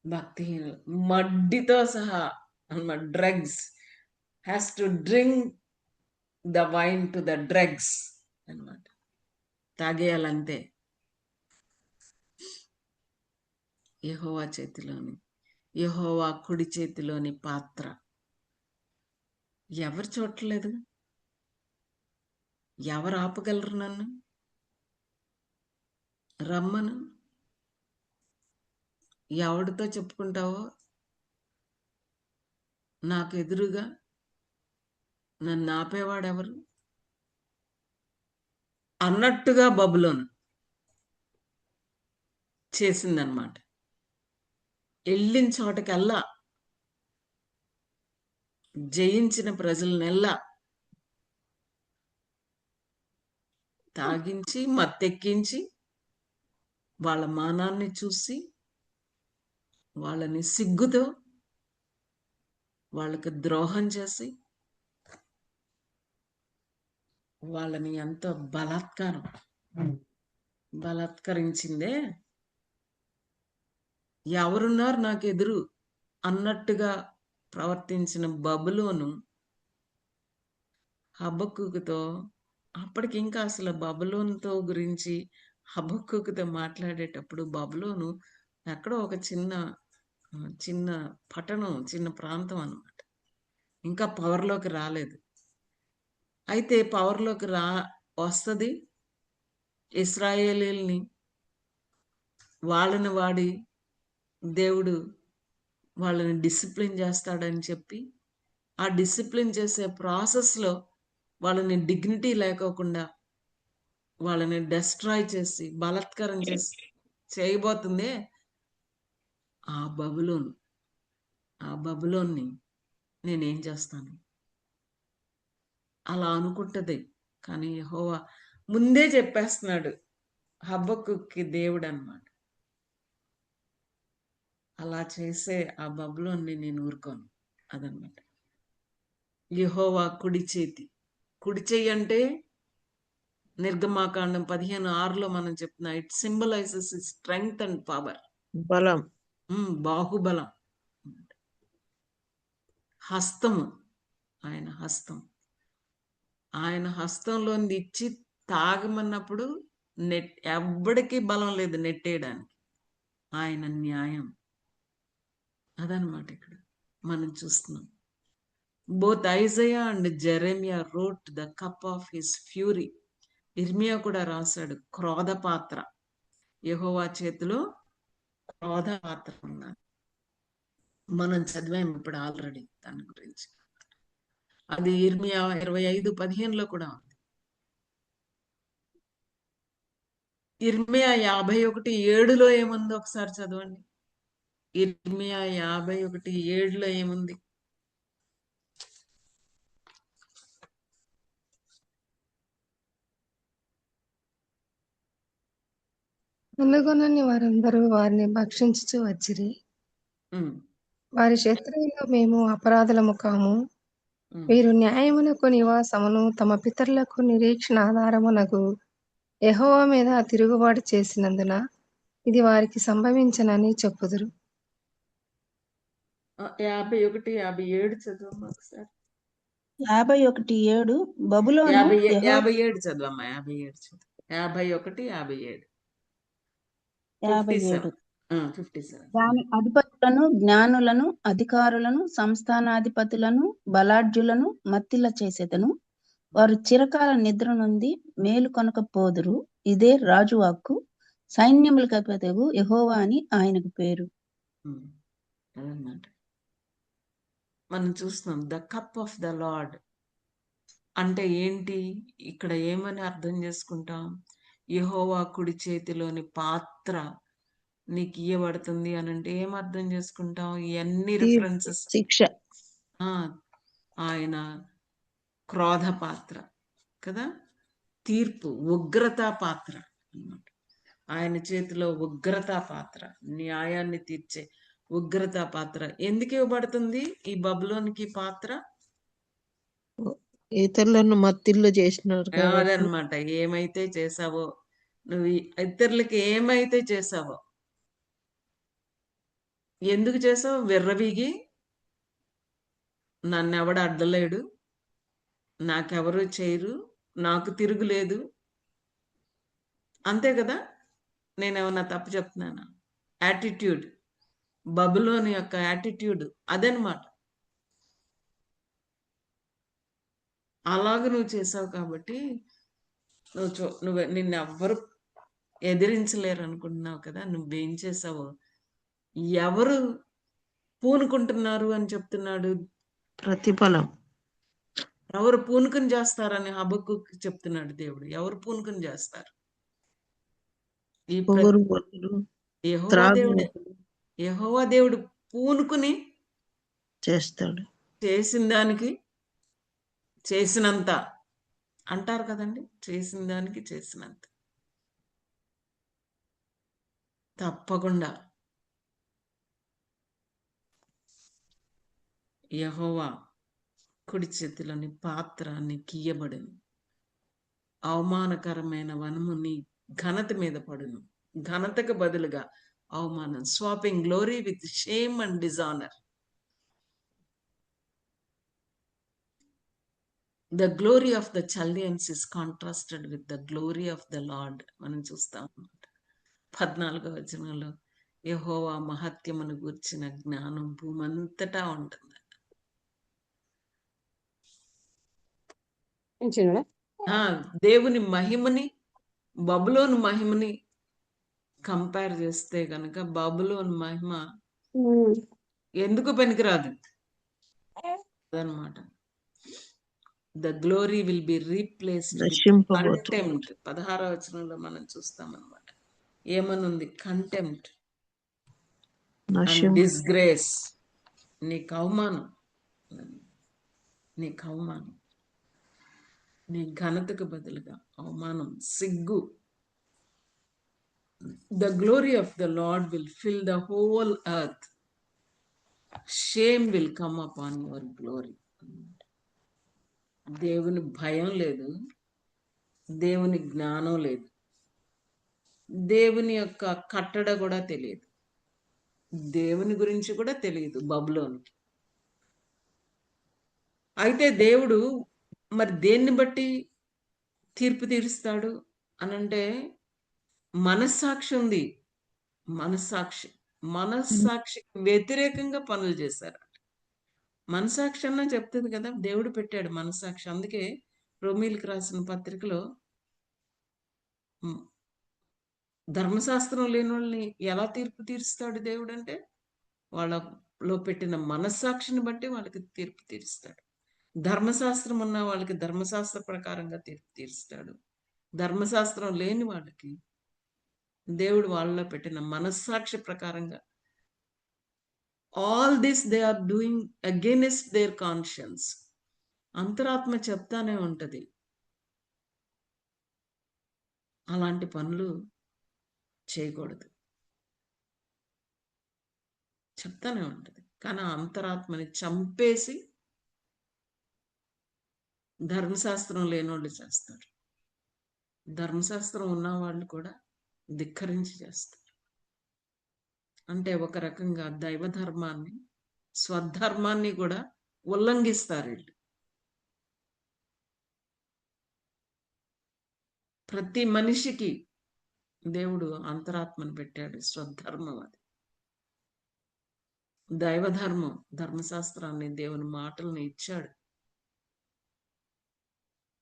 భక్తిహీనులు మడ్డితో సహా అన్నమాట. Drugs has to drink the wine to the drugs అన్నమాట. తాగేయాలంతే. యెహోవా చేతిలోని, యెహోవా కుడి చేతిలోని పాత్ర. ఎవరు చూడట్లేదు? ఎవరు ఆపగలరు నన్ను? రమ్మను. ఎవడితో చెప్పుకుంటావో, నాకు ఎదురుగా నన్ను ఆపేవాడెవరు అన్నట్టుగా బబులోను చేసిందనమాట. వెళ్ళిన చోటకల్లా, జయించిన ప్రజలనెల్లా తాగించి, మత్తెక్కించి, వాళ్ళ మానాన్ని చూసి, వాళ్ళని సిగ్గుతో వాళ్ళకి ద్రోహం చేసి, వాళ్ళని ఎంతో బలాత్కరించిందే. ఎవరున్నారు నాకు ఎదురు అన్నట్టుగా ప్రవర్తించిన బబులోను హబక్కూకుతో, అప్పటికి ఇంకా అసలు బబులోనుతో గురించి హబక్కూకుతో మాట్లాడేటప్పుడు బబులోను ఎక్కడో ఒక చిన్న పట్టణం, చిన్న ప్రాంతం అన్నమాట. ఇంకా పవర్లోకి రాలేదు. అయితే పవర్లోకి వస్తుంది. ఇశ్రాయేలీల్ని వాళ్ళని వాడి దేవుడు వాళ్ళని డిసిప్లిన్ చేస్తాడని చెప్పి, ఆ డిసిప్లిన్ చేసే ప్రాసెస్లో వాళ్ళని డిగ్నిటీ లేకోకుండా వాళ్ళని డెస్ట్రాయ్ చేసి బలాత్కారం చేయబోతుందే ఆ బబులోన్ని నేనేం చేస్తాను అలా అనుకుంటది. కానీ యెహోవా ముందే చెప్పేస్తున్నాడు హబక్కూకి దేవుడు అన్నమాట. అలా చేసే ఆ బబులోన్ని నేను ఊరుకోను అదనమాట. యెహోవా కుడి చేతి, కుడి చెయ్యి అంటే నిర్గమాకాండం 15:6లో మనం చెప్తున్నా, it symbolises strength and power, బలం. బాహుబలం. హస్తము, ఆయన హస్తం, ఆయన హస్తంలోని ఇచ్చి తాగమన్నప్పుడు ఎవ్వడికి బలం లేదు నెట్టేయడానికి. ఆయన న్యాయం అదనమాట ఇక్కడ మనం చూస్తున్నాం. Both Isaiah and Jeremiah wrote the cup of his fury. ఇర్మియా కూడా రాశాడు, క్రోధ పాత్ర, యెహోవా చేతిలో క్రోధ పాత్ర ఉన్నది. మనం చదివాం ఇప్పుడు ఆల్రెడీ దాని గురించి. అది ఇర్మియా 25:15లో కూడా ఉంది. ఇర్మియా 51:7లో ఏముంది ఒకసారి చదవండి. ఇర్మియా 51:7లో ఏముంది? కనుగొనని వారందరూ వారిని భక్షించుచు వచ్చిరి. ఉమ్, వారి శత్రువులు మేము అపరాధులము కాము. ఉమ్. వీరు న్యాయమునకు నివాసమును తమ పితరులకు నిరీక్షణ ఆధారమునకు యెహోవా మీద తిరుగుబాటు చేసినందున ఇది వారికి సంభవించనని చెప్పుదురు. 51:57 చదవమ్మా ఒకసారి. 51:7 బబులోను 57 చదవమ్మా. 57 చదువు. 51:57. 57 57. దాని అధిపతులను, జ్ఞానులను, అధికారులను, సంస్థానాధిపతులను, బలాఢ్యులను మత్తిల చేసేదను. వారు చిరకాల నిద్ర నుండి మేలు కొనకపోదురు. ఇదే రాజు వాక్కు. సైన్యములకు అధిపతియగు యెహోవా అని ఆయనకు పేరు. అదన్నమాట మనం చూస్తున్నాం. The cup of the lord అంటే ఏంటి? ఇక్కడ ఏమని అర్థం చేసుకుంటాం? యెహోవా కుడి చేతిలోని పాత్ర నీకు ఇయ్యబడుతుంది అని అంటే ఏం అర్థం చేసుకుంటాం? ఇవన్నీ రిఫరెన్సెస్. శిక్ష. ఆయన క్రోధ పాత్ర కదా, తీర్పు, ఉగ్రతా పాత్ర అన్నమాట. ఆయన చేతిలో ఉగ్రతా పాత్ర, న్యాయాన్ని తీర్చే ఉగ్రతా పాత్ర. ఎందుకు ఇవ్వబడుతుంది ఈ బబులోనికి పాత్ర? ఇతరులను మత్తిళ్ళు చేసినారు కాబట్టి. అదనమాట. ఏమైతే చేసావో నువ్వు, ఇతరులకి ఏమైతే చేసావో, ఎందుకు చేసావు? విర్రవీగి నన్నెవడు అడ్డలేడు, నాకెవరు చేయరు, నాకు తిరుగులేదు, అంతే కదా. నేనేమన్నా తప్పు చెప్తున్నానా? యాటిట్యూడ్, బబులోని యొక్క యాటిట్యూడ్ అదనమాట. అలాగ నువ్వు చేసావు కాబట్టి నువ్వు నిన్నెవ్వరు ఎదిరించలేరు అనుకుంటున్నావు కదా. నువ్వేం చేసావు? ఎవరు పూనుకుంటున్నారు అని చెప్తున్నాడు? ప్రతిఫలం. ఎవరు పూనుకుని చేస్తారని హబక్కుకు చెప్తున్నాడు దేవుడు. ఎవరు పూనుకుని చేస్తారు? ఈ పొగరుబోతులు, యెహోవా దేవుడు పూనుకుని చేస్తాడు. చేసిన దానికి చేసినంత అంటారు కదండి. చేసిన దానికి చేసినంత తప్పకుండా యెహోవా కుడి చేతిలోని పాత్ర నీకు ఇయ్యబడును. అవమానకరమైన వనము నీ ఘనత మీద పడును. ఘనతకు బదులుగా అవమానం. Swapping glory with shame and dishonour. The glory of the Chaldeans is contrasted with the glory of the Lord. మనం చూస్తాం అన్నమాట. 14వ వచనంలో యెహోవా మహత్యమును గూర్చిన జ్ఞానం భూమంతటా ఉంటుంది. దేవుని మహిమని, బబులోను మహిమని కంపేర్ చేస్తే కనుక బబులోను మహిమ ఎందుకు పనికిరాదు అదనమాట. The glory will be replaced with contempt. 16వ వచనంలో మనం చూస్తామన్నమాట. ఏమనుంది? Contempt and disgrace. నీకు అవమానం, నీకు అవమానం, నీ ఘనతకు బదులుగా అవమానం, సిగ్గు. The glory of the Lord will fill the whole earth. Shame will come upon your glory. దేవుని భయం లేదు, దేవుని జ్ఞానం లేదు, దేవుని యొక్క కట్టడ కూడా తెలియదు, దేవుని గురించి కూడా తెలియదు బబులోనికి. అయితే దేవుడు మరి దేన్ని బట్టి తీర్పు తీరుస్తాడు అనంటే మనస్సాక్షి ఉంది. మనస్సాక్షికి వ్యతిరేకంగా పనులు చేశారు. మనసాక్షి అన్న చెప్తుంది కదా, దేవుడు పెట్టాడు మనసాక్షి. అందుకే రోమీలకు రాసిన పత్రికలో ధర్మశాస్త్రం లేని వాళ్ళని ఎలా తీర్పు తీరుస్తాడు దేవుడు అంటే, వాళ్ళలో పెట్టిన మనస్సాక్షిని బట్టి వాళ్ళకి తీర్పు తీరుస్తాడు. ధర్మశాస్త్రం ఉన్న వాళ్ళకి ధర్మశాస్త్ర ప్రకారంగా తీర్పు తీరుస్తాడు. ధర్మశాస్త్రం లేని వాళ్ళకి దేవుడు వాళ్ళలో పెట్టిన మనస్సాక్షి ప్రకారంగా, all this they are doing against their conscience. అంతరాత్మ చెప్తానే ఉంటది అలాంటి పనులు చేయకూడదు, చెప్తానే ఉంటది. కానీ ఆ అంతరాత్మని చంపేసి ధర్మశాస్త్రం లేనోళ్ళు చేస్తారు, ధర్మశాస్త్రం ఉన్న వాళ్ళు కూడా ధిక్కరించి చేస్తారు. అంటే ఒక రకంగా దైవ ధర్మాన్ని, స్వధర్మాన్ని కూడా ఉల్లంఘిస్తారు వీళ్ళు. ప్రతి మనిషికి దేవుడు అంతరాత్మను పెట్టాడు, స్వధర్మం అది. దైవధర్మం, ధర్మశాస్త్రాన్ని, దేవుని మాటల్ని ఇచ్చాడు.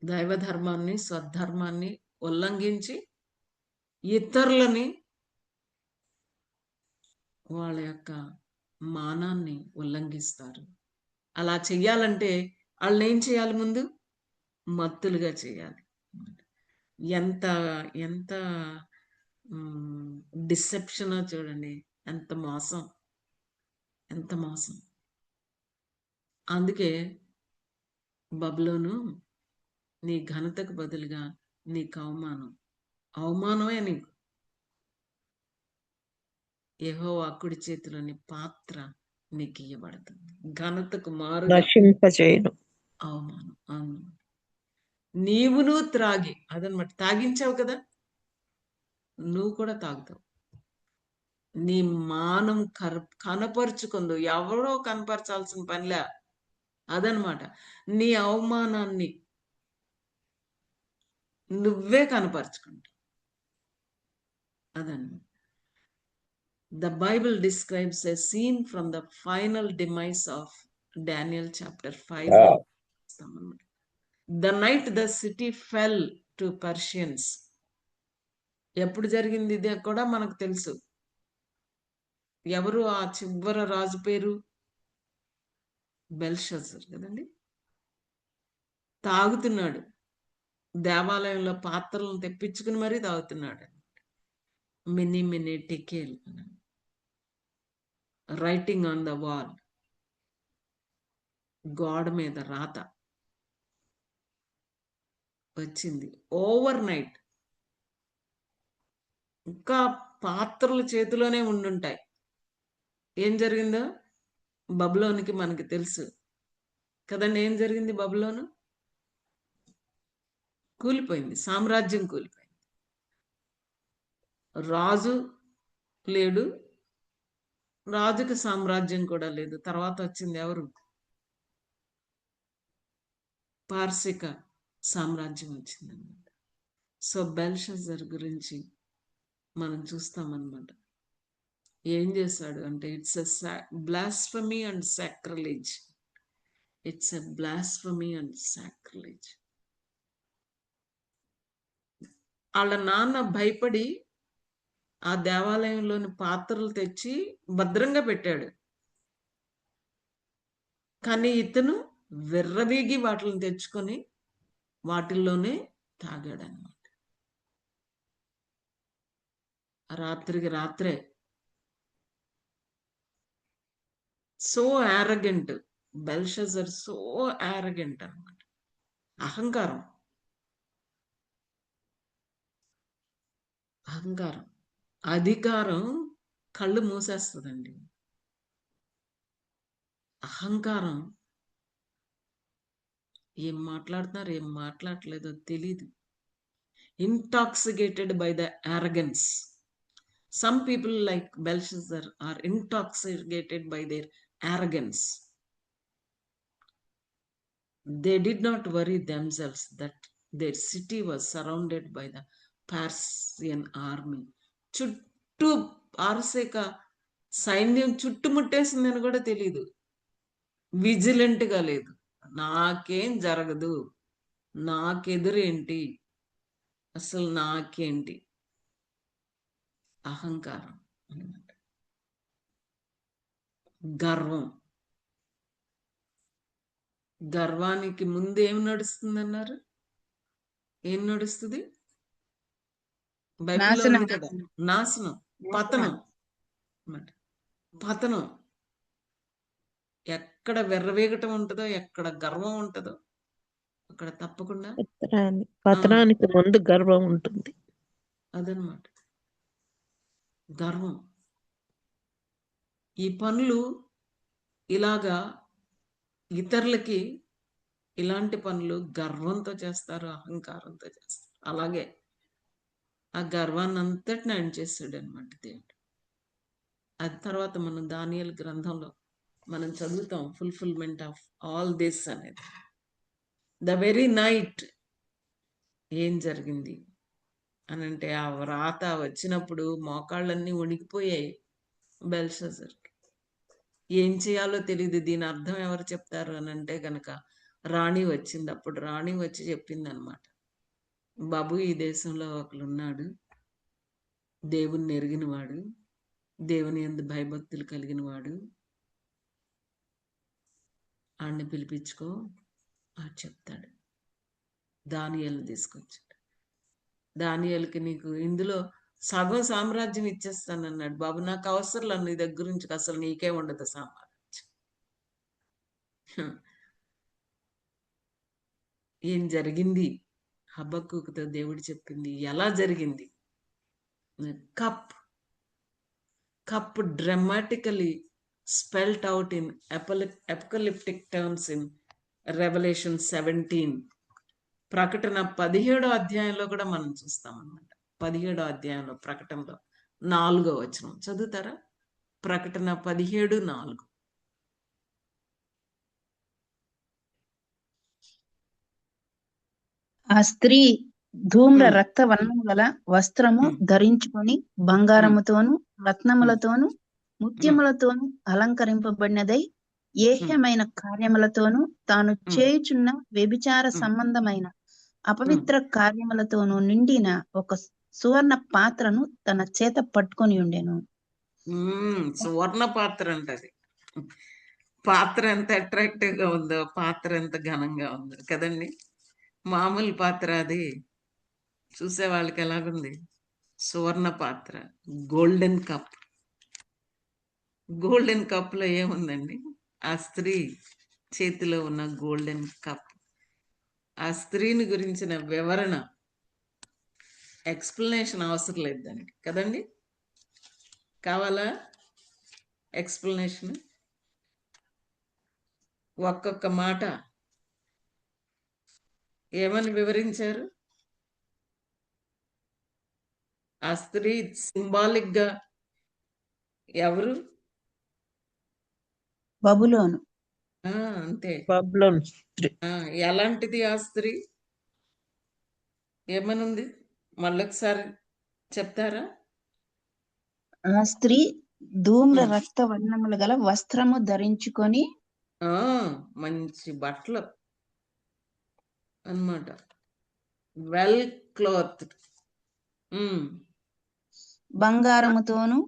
దైవధర్మాన్ని, స్వధర్మాన్ని ఉల్లంఘించి ఇతరులని, వాళ్ళ యొక్క మానాన్ని ఉల్లంఘిస్తారు. అలా చెయ్యాలంటే వాళ్ళని ఏం చేయాలి? ముందు మత్తులుగా చేయాలి. ఎంత ఎంత డిసెప్షనో చూడండి, ఎంత మోసం, ఎంత మోసం. అందుకే బబులోను, నీ ఘనతకు బదులుగా నీకు అవమానమే నీకు. యెహోవా కుడి చేతిలోని పాత్ర నీకు ఇయ్యబడుతుంది, ఘనతకు మారుగా నశింపచేయును. అవమానం. అవును, నీవును త్రాగి, అదనమాట, తాగించావు కదా, నువ్వు కూడా తాగుతావు. నీ మానం కనపరుచుకుందు, ఎవరో కనపరచాల్సిన పనిలే, అదనమాట. నీ అవమానాన్ని నువ్వే కనపరుచుకుంటావు, అదన్నమాట. The Bible describes a scene from the final demise of Daniel chapter 5. The night the city fell to Persians. ఎప్పుడు జరిగింది ఇది కూడా మనకు తెలుసు. ఎవరు ఆ చివరి రాజు పేరు? బెల్షజర్ కదండి. తాగుతున్నాడు, దేవాలయంలో పాత్రలను తెప్పించుకుని మరీ తాగుతున్నాడు. Mene tekel, writing on the wall, గోడ మీద రాత వచ్చింది. ఓవర్ నైట్ ఇంకా పాత్రలు చేతిలోనే ఉండుంటాయి. ఏం జరిగిందో బబులోనికి మనకి తెలుసు కదండి. ఏం జరిగింది? బబులోను కూలిపోయింది, సామ్రాజ్యం కూలిపోయింది. రాజు లేడు, రాజుకి సామ్రాజ్యం కూడా లేదు. తర్వాత వచ్చింది ఎవరు? పార్సిక సామ్రాజ్యం వచ్చిందన్నమాట. సో బెల్షజర్ గురించి మనం చూస్తామన్నమాట. ఏం చేశాడు అంటే, it's a blasphemy and sacrilege. It's a blasphemy and sacrilege. వాళ్ళ నాన్న భయపడి ఆ దేవాలయంలోని పాత్రలు తెచ్చి భద్రంగా పెట్టాడు. కానీ ఇతను విర్రవీగి వాటిని తెచ్చుకొని వాటిల్లోనే తాగాడనమాట. రాత్రికి రాత్రే. So arrogant Belshazzar, so arrogant అన్నమాట. అహంకారం, అహంకారం, అధికారం కళ్ళు మూసేస్తుందండి. అహంకారం ఏం మాట్లాడుతున్నారు ఏం మాట్లాడలేదో తెలీదు. Intoxicated by the arrogance. Some people like Belshazzar are intoxicated by their arrogance. They did not worry themselves that their city was surrounded by the Persian army. చుట్టూ పారసీక సైన్యం చుట్టుముట్టేసిందని కూడా తెలీదు. విజిలెంట్గా లేదు. నాకేం జరగదు, నాకెదురేంటి, అసలు నాకేంటి. అహంకారం అన్నమాట. గర్వం. గర్వానికి ముందు ఏం నడుస్తుందన్నారు? ఏం నడుస్తుంది? బైబిల్లో ఉంది కదా, నాశనం, పతనం అన్నమాట. పతనం. ఎక్కడ వెర్రవేగటం ఉంటుందో, ఎక్కడ గర్వం ఉంటుందో అక్కడ తప్పకుండా పతనానికి ముందు గర్వం ఉంటుంది. అదనమాట గర్వం. ఈ పనులు ఇలాగా ఇతరులకి ఇలాంటి పనులు గర్వంతో చేస్తారు, అహంకారంతో చేస్తారు. అలాగే ఆ గర్వాన్ని అంతటిని అణిచేస్తాడు అనమాట దేవుడు. అది తర్వాత మనం దానియేలు గ్రంథంలో మనం చదువుతాం, ఫుల్ఫిల్మెంట్ ఆఫ్ ఆల్ దిస్ అనేది. ద వెరీ నైట్ ఏం జరిగింది అని అంటే, ఆ వ్రాత వచ్చినప్పుడు మోకాళ్ళన్నీ వణికిపోయాయి బెల్షాజర్కి. ఏం చేయాలో తెలియదు. దీని అర్థం ఎవరు చెప్తారు అని అంటే గనక రాణి వచ్చింది. అప్పుడు రాణి వచ్చి చెప్పింది అనమాట, బాబు ఈ దేశంలో ఒకడున్నాడు, దేవుణ్ణి ఎరిగినవాడు, దేవుని యందు భయభక్తులు కలిగిన వాడు, ఆడిని పిలిపించుకో, ఆడు చెప్తాడు. దానియేలుని తీసుకొచ్చాడు. దానియేలుకి నీకు ఇందులో సగం సామ్రాజ్యం ఇచ్చేస్తానన్నాడు. బాబు నాకు అవసరం నీ దగ్గర నుంచి, అసలు నీకే ఉండదు సామ్రాజ్యం. ఏం జరిగింది హబక్కూకుతో దేవుడు చెప్పింది ఎలా జరిగింది. కప్ dramatically spelled out in apocalyptic terms in Revelation 17. ప్రకటన 17వ అధ్యాయంలో కూడా మనం చూస్తాం అన్నమాట. 17వ అధ్యాయంలో ప్రకటనలో 4వ వచనం చదువుతారా? ప్రకటన 17:4. ఆ స్త్రీ ధూమ్ర రక్త వర్ణము గల వస్త్రము ధరించుకొని బంగారముతోను రత్నములతోను ముత్యములతోను అలంకరింపబడినదై ఏహ్యమైన కార్యములతోను తాను చేయుచున్న వ్యభిచార సంబంధమైన అపవిత్ర కార్యములతోను నిండిన ఒక సువర్ణ పాత్రను తన చేత పట్టుకొని ఉండెను. సువర్ణ పాత్ర అంటది. పాత్ర ఎంత అట్రాక్టివ్ గా ఉందో, పాత్ర ఎంత ఘనంగా ఉందో కదండి. మామూలు పాత్ర అది, చూసే వాళ్ళకి ఎలాగుంది? సువర్ణ పాత్ర, గోల్డెన్ కప్. గోల్డెన్ కప్ లో ఏముందండి? ఆ స్త్రీ చేతిలో ఉన్న గోల్డెన్ కప్. ఆ స్త్రీని గురించిన వివరణ, ఎక్స్ప్లెనేషన్ అవసరం లేదు దానికి కదండి. కావాలా ఎక్స్ప్లెనేషన్? ఒక్కొక్క మాట ఏమని వివరించారు? ఆ స్త్రీ సింబాలిక్ గా ఎవరు? బబులోను. అంతే. బబులోను స్త్రీ. ఎలాంటిది ఆ స్త్రీ? ఏమనుంది మళ్ళొకసారి చెప్తారా? ఆ స్త్రీ ధూమ్ర రక్త వర్ణములు గల వస్త్రము ధరించుకొని, మంచి బట్టలు అన్నమాట, వెల్ క్లాత్, బంగారముతోను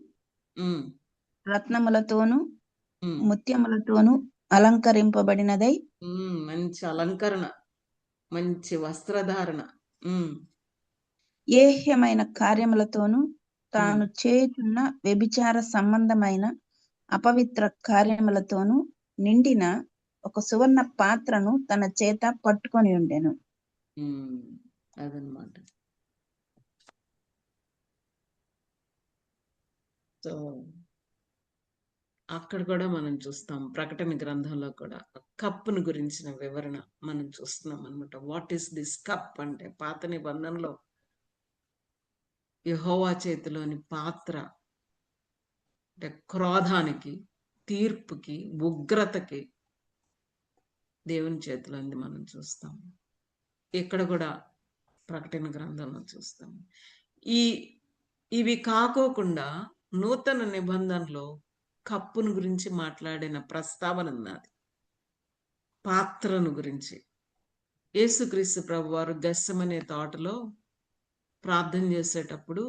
రత్నములతోను ముత్యములతోను అలంకరింపబడినదై, మంచి అలంకరణ, మంచి వస్త్రధారణ, ఏహ్యమైన కార్యములతోను తాను చేయుచున్న వ్యభిచార సంబంధమైన అపవిత్ర కార్యములతోను నిండిన ఒక సువర్ణ పాత్రను తన చేత పట్టుకొని ఉండెను. అదనమాట. సో అక్కడ కూడా మనం చూస్తాం, ప్రకటన గ్రంథంలో కూడా కప్పును గురించిన వివరణ మనం చూస్తున్నాం అనమాట. వాట్ ఈస్ దిస్ కప్ అంటే, పాత నిబంధనలో యెహోవా చేతిలోని పాత్ర అంటే క్రోధానికి, తీర్పుకి, ఉగ్రతకి దేవుని చేతిలో ఉంది మనం చూస్తాం. ఇక్కడ కూడా ప్రకటన గ్రంథంలో చూస్తాం. ఇవి కాకోకుండా నూతన నిబంధనలో కప్పును గురించి మాట్లాడిన ప్రస్తావన ఉన్నది, పాత్రను గురించి. యేసుక్రీస్తు ప్రభువారు గెత్సెమనే తోటలో ప్రార్థన చేసేటప్పుడు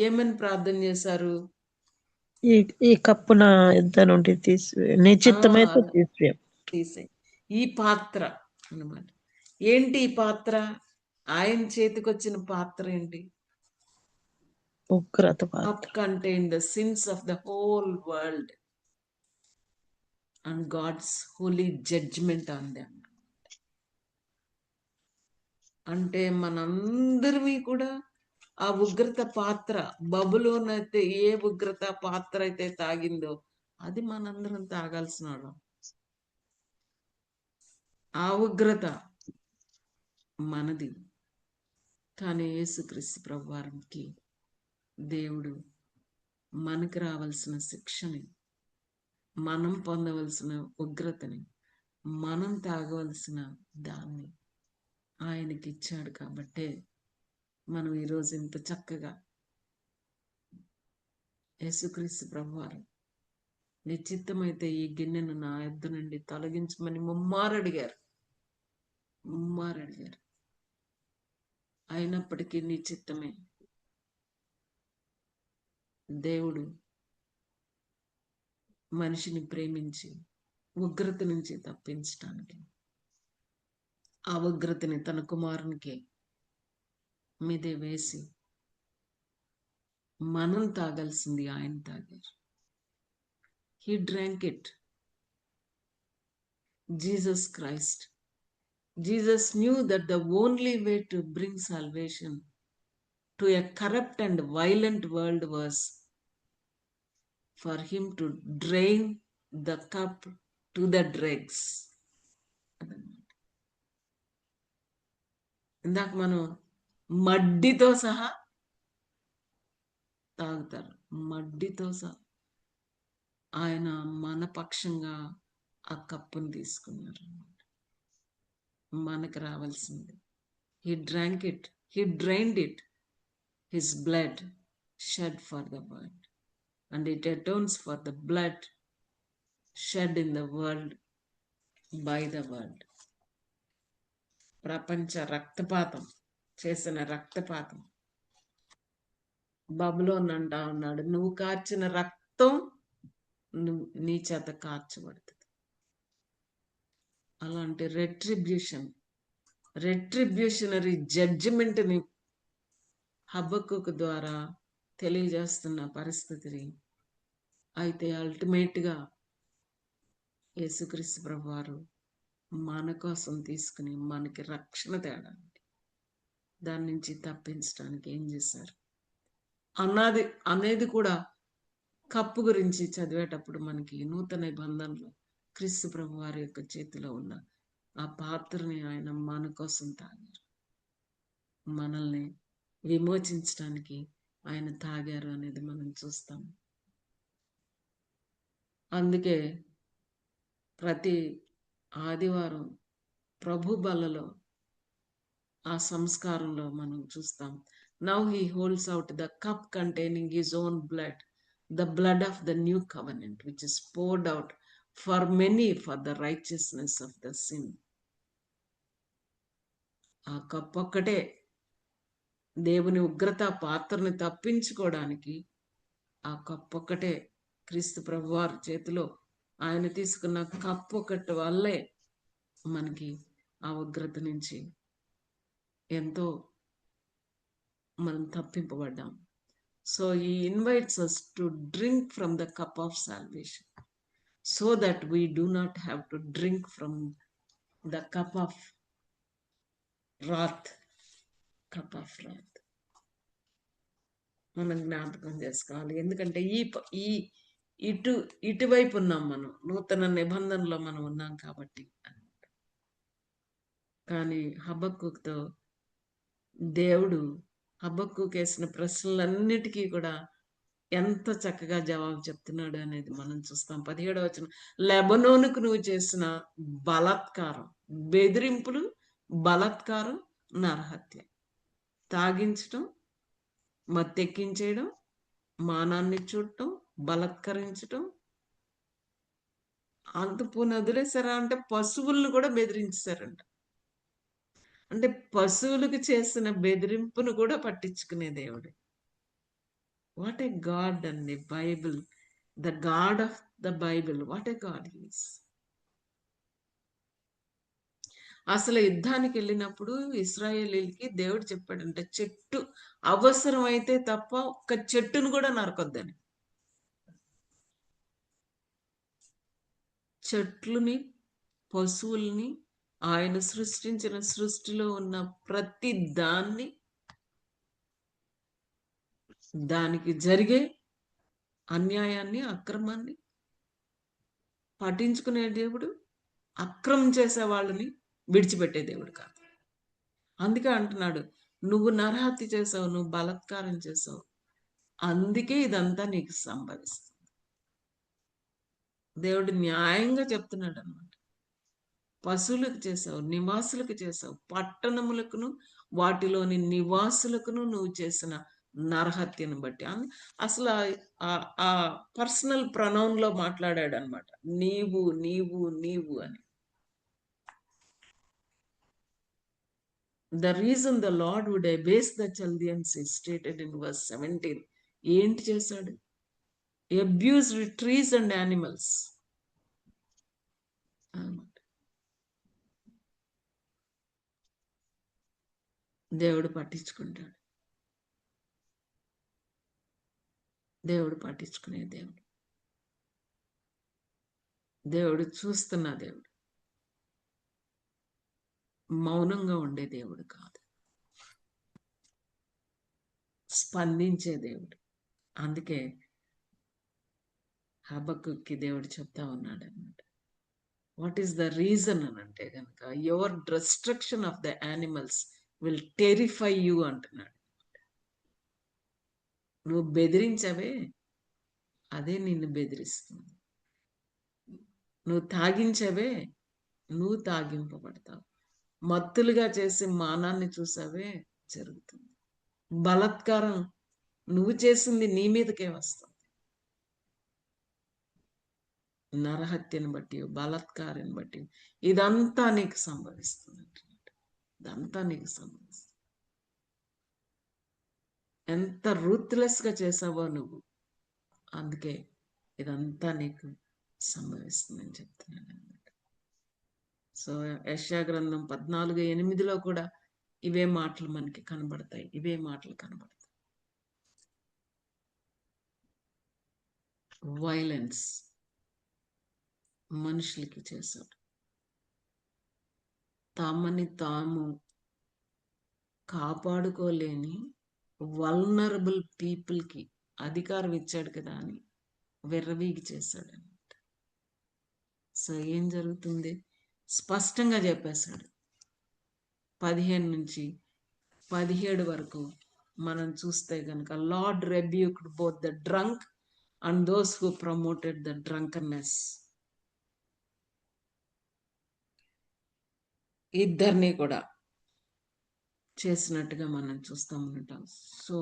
ఏమని ప్రార్థన చేశారు? ఈ కప్పు నా యుద్ధ నుండి నీ చిత్తమైతే తీసే. ఈ పాత్ర అన్నమాట. ఏంటి ఈ పాత్ర? ఆయన చేతికి వచ్చిన పాత్ర ఏంటి? ఉగ్రత Cup contained the sins of the whole world and God's holy judgment on them. అంటే మనందరివి కూడా ఆ ఉగ్రత పాత్ర, బబులోన్ అయితే ఏ ఉగ్రత పాత్ర అయితే తాగిందో అది మనందరం తాగాల్సిన వాళ్ళం. ఆ ఉగ్రత మనది. కానీ యేసుక్రీస్తు ప్రభువారికి దేవుడు మనకు రావాల్సిన శిక్షని, మనం పొందవలసిన ఉగ్రతని, మనం తాగవలసిన దాన్ని ఆయనకి ఇచ్చాడు. కాబట్టే మనం ఈరోజు ఇంత చక్కగా యేసుక్రీస్తు ప్రభువారు నిశ్చిత్తమైతే ఈ గిన్నెను నా యొద్ద నుండి తొలగించమని ముమ్మారడిగారు. అయినప్పటికీ నిశ్చిత్తమే. దేవుడు మనిషిని ప్రేమించి ఉగ్రత నుంచి తప్పించటానికి ఆ ఉగ్రతని తన కుమారునికి మీదే వేసి మనం తాగాల్సింది ఆయన తాగారు. He drank it. Jesus Christ. Jesus knew that the only way to bring salvation to a corrupt and violent world was for him to drain the cup to the dregs. ఇందాక మనం మడ్డితో సహా తాగుతారు. మడ్డితో సహా ఆయన మన పక్షంగా ఆ కప్పును తీసుకున్నారు. మనకు రావాల్సింది. He drank it. He drained it. His blood shed for the world. And it atones for the blood shed in the world by the world. ప్రపంచ రక్తపాతం చేసిన రక్తపాతం. బబులోన్ అంటా ఉన్నాడు, నువ్వు కార్చిన రక్తం నీ చేత కార్చబడుతుంది. అలాంటి రెట్రిబ్యూషనరీ జడ్జిమెంట్ని హబక్కుకు ద్వారా తెలియజేస్తున్న పరిస్థితిని అయితే అల్టిమేట్గా యేసుక్రీస్తు ప్రభువారు మన కోసం తీసుకుని మనకి రక్షణ తేడానికి, దాని నుంచి తప్పించడానికి ఏం చేశారు అనేది కూడా కప్పు గురించి చదివేటప్పుడు మనకి నూతన నిబంధనలో క్రీస్తు ప్రభువారి యొక్క చేతిలో ఉన్న ఆ పాత్రని ఆయన మన కోసం తాగారు. మనల్ని విమోచించడానికి ఆయన తాగారు అనేది మనం చూస్తాం. అందుకే ప్రతి ఆదివారం ప్రభు బలలో ఆ సంస్కారంలో మనం చూస్తాం. Now he holds out the cup containing his own blood, the blood of the new covenant which is poured out for many for the righteousness of the sin. ఆ కప్ ఒక్కటే దేవుని ఉగ్రత పాత్రని తప్పించుకోవడానికి. ఆ కప్ ఒక్కటే క్రీస్తు ప్రభువారి చేతిలో ఆయన తీసుకున్న కప్ ఒకటి వల్లే మనకి ఆ ఉగ్రత నుంచి ఎంతో మనం తప్పింపబడ్డాం. So he invites us to drink from the cup of salvation so that we do not have to drink from the cup of wrath. మనం జ్ఞాపకం చేసుకోవాలి. ఎందుకంటే ఇటువైపు ఉన్నాం, మనం నూతన నిబంధనలో మనం ఉన్నాం కాబట్టి. కానీ హబక్కూకుతో దేవుడు హబక్కూకు వేసిన ప్రశ్నలన్నిటికీ కూడా ఎంత చక్కగా జవాబు చెప్తున్నాడు అనేది మనం చూస్తాం. 17వ వచనం, లెబనోనుకు నువ్వు చేసిన బలాత్కారం, బెదిరింపులు, బలాత్కారం, నరహత్య, తాగించటం, మత్తెక్కించేయడం, మానాన్ని చూడటం, బలత్కరించటం, అంత పోనీ వదిలేసారా అంటే పశువులను కూడా బెదిరించారంట. అంటే పశువులకు చేసిన బెదిరింపును కూడా పట్టించుకునే దేవుడు. వాట్ ఏ గాడ్ అండి Bible, the God of the Bible, what a God he's. అసలు యుద్ధానికి వెళ్ళినప్పుడు ఇశ్రాయేలీలకి దేవుడు చెప్పాడంటే చెట్టు అవసరమైతే తప్ప ఒక్క చెట్టును కూడా నరకొద్దని. చెట్లుని, పశువుల్ని, ఆయన సృష్టించిన సృష్టిలో ఉన్న ప్రతి దాన్ని, దానికి జరిగే అన్యాయాన్ని, అక్రమాన్ని పట్టించుకునే దేవుడు, అక్రమం చేసే వాళ్ళని విడిచిపెట్టే దేవుడు కాదు. అందుకే అంటున్నాడు, నువ్వు నరహత్య చేసావు, నువ్వు బలాత్కారం చేసావు, అందుకే ఇదంతా నీకు సంభవిస్తుంది. దేవుడు న్యాయంగా చెప్తున్నాడు అన్నమాట. పశువులకు చేసావు, నివాసులకు చేసావు, పట్టణములకును వాటిలోని నివాసులకును నువ్వు చేసిన నరహత్యను బట్టి. అసలు ఆ పర్సనల్ ప్రొనౌన్ లో మాట్లాడాడు అనమాట, నీవు నీవు నీవు అని. The reason the Lord would abase the Chaldeans is stated in verse 17. ఏంటి చేశాడు? Abused trees and animals. దేవుడు పట్టించుకుంటాడు. దేవుడు పట్టించుకునే దేవుడు. దేవుడు చూస్తున్న దేవుడు, మౌనంగా ఉండే దేవుడు కాదు, స్పందించే దేవుడు. అందుకే హబక్కూకి దేవుడు చెప్తా ఉన్నాడు అన్నమాట, వాట్ ఈస్ ద రీజన్ అని అంటే కనుక, your destruction of the animals will terrify you అంటున్నాడు. నువ్వు బెదిరించవే, అదే నిన్ను బెదిరిస్తుంది. నువ్వు తాగించవే, నువ్వు తాగింపబడతావు. మత్తులుగా చేసి మానాన్ని చూసావే, జరుగుతుంది. బలాత్కారం నువ్వు చేసింది నీ మీదకే వస్తుంది. నరహత్యను బట్టి, బలాత్కారాన్ని బట్టి ఇదంతా నీకు సంభవిస్తుంది. ఇదంతా నీకు సంభవిస్తుంది. ఎంత రూత్లెస్ గా చేసావో నువ్వు, అందుకే ఇదంతా నీకు సంభవిస్తుందని చెప్తున్నాను అన్నమాట. సో యెషయా గ్రంథం 14:8 కూడా ఇవే మాటలు మనకి కనబడతాయి. ఇవే మాటలు కనబడతాయి. వైలెన్స్ మనుషులకి చేశాడు. తమని తాము కాపాడుకోలేని వల్నరబుల్ పీపుల్కి అధికారం ఇచ్చాడు కదా అని వెర్రవీగి చేశాడు అన్నమాట. సో ఏం జరుగుతుంది స్పష్టంగా చెప్పేశాడు. 15 నుంచి 17 వరకు మనం చూస్తే కనుక, lord rebuked both the drunk and those who promoted the drunkenness. ఇద్దరిని కూడా చేసినట్టుగా మనం చూస్తాం ఉంటాం. సో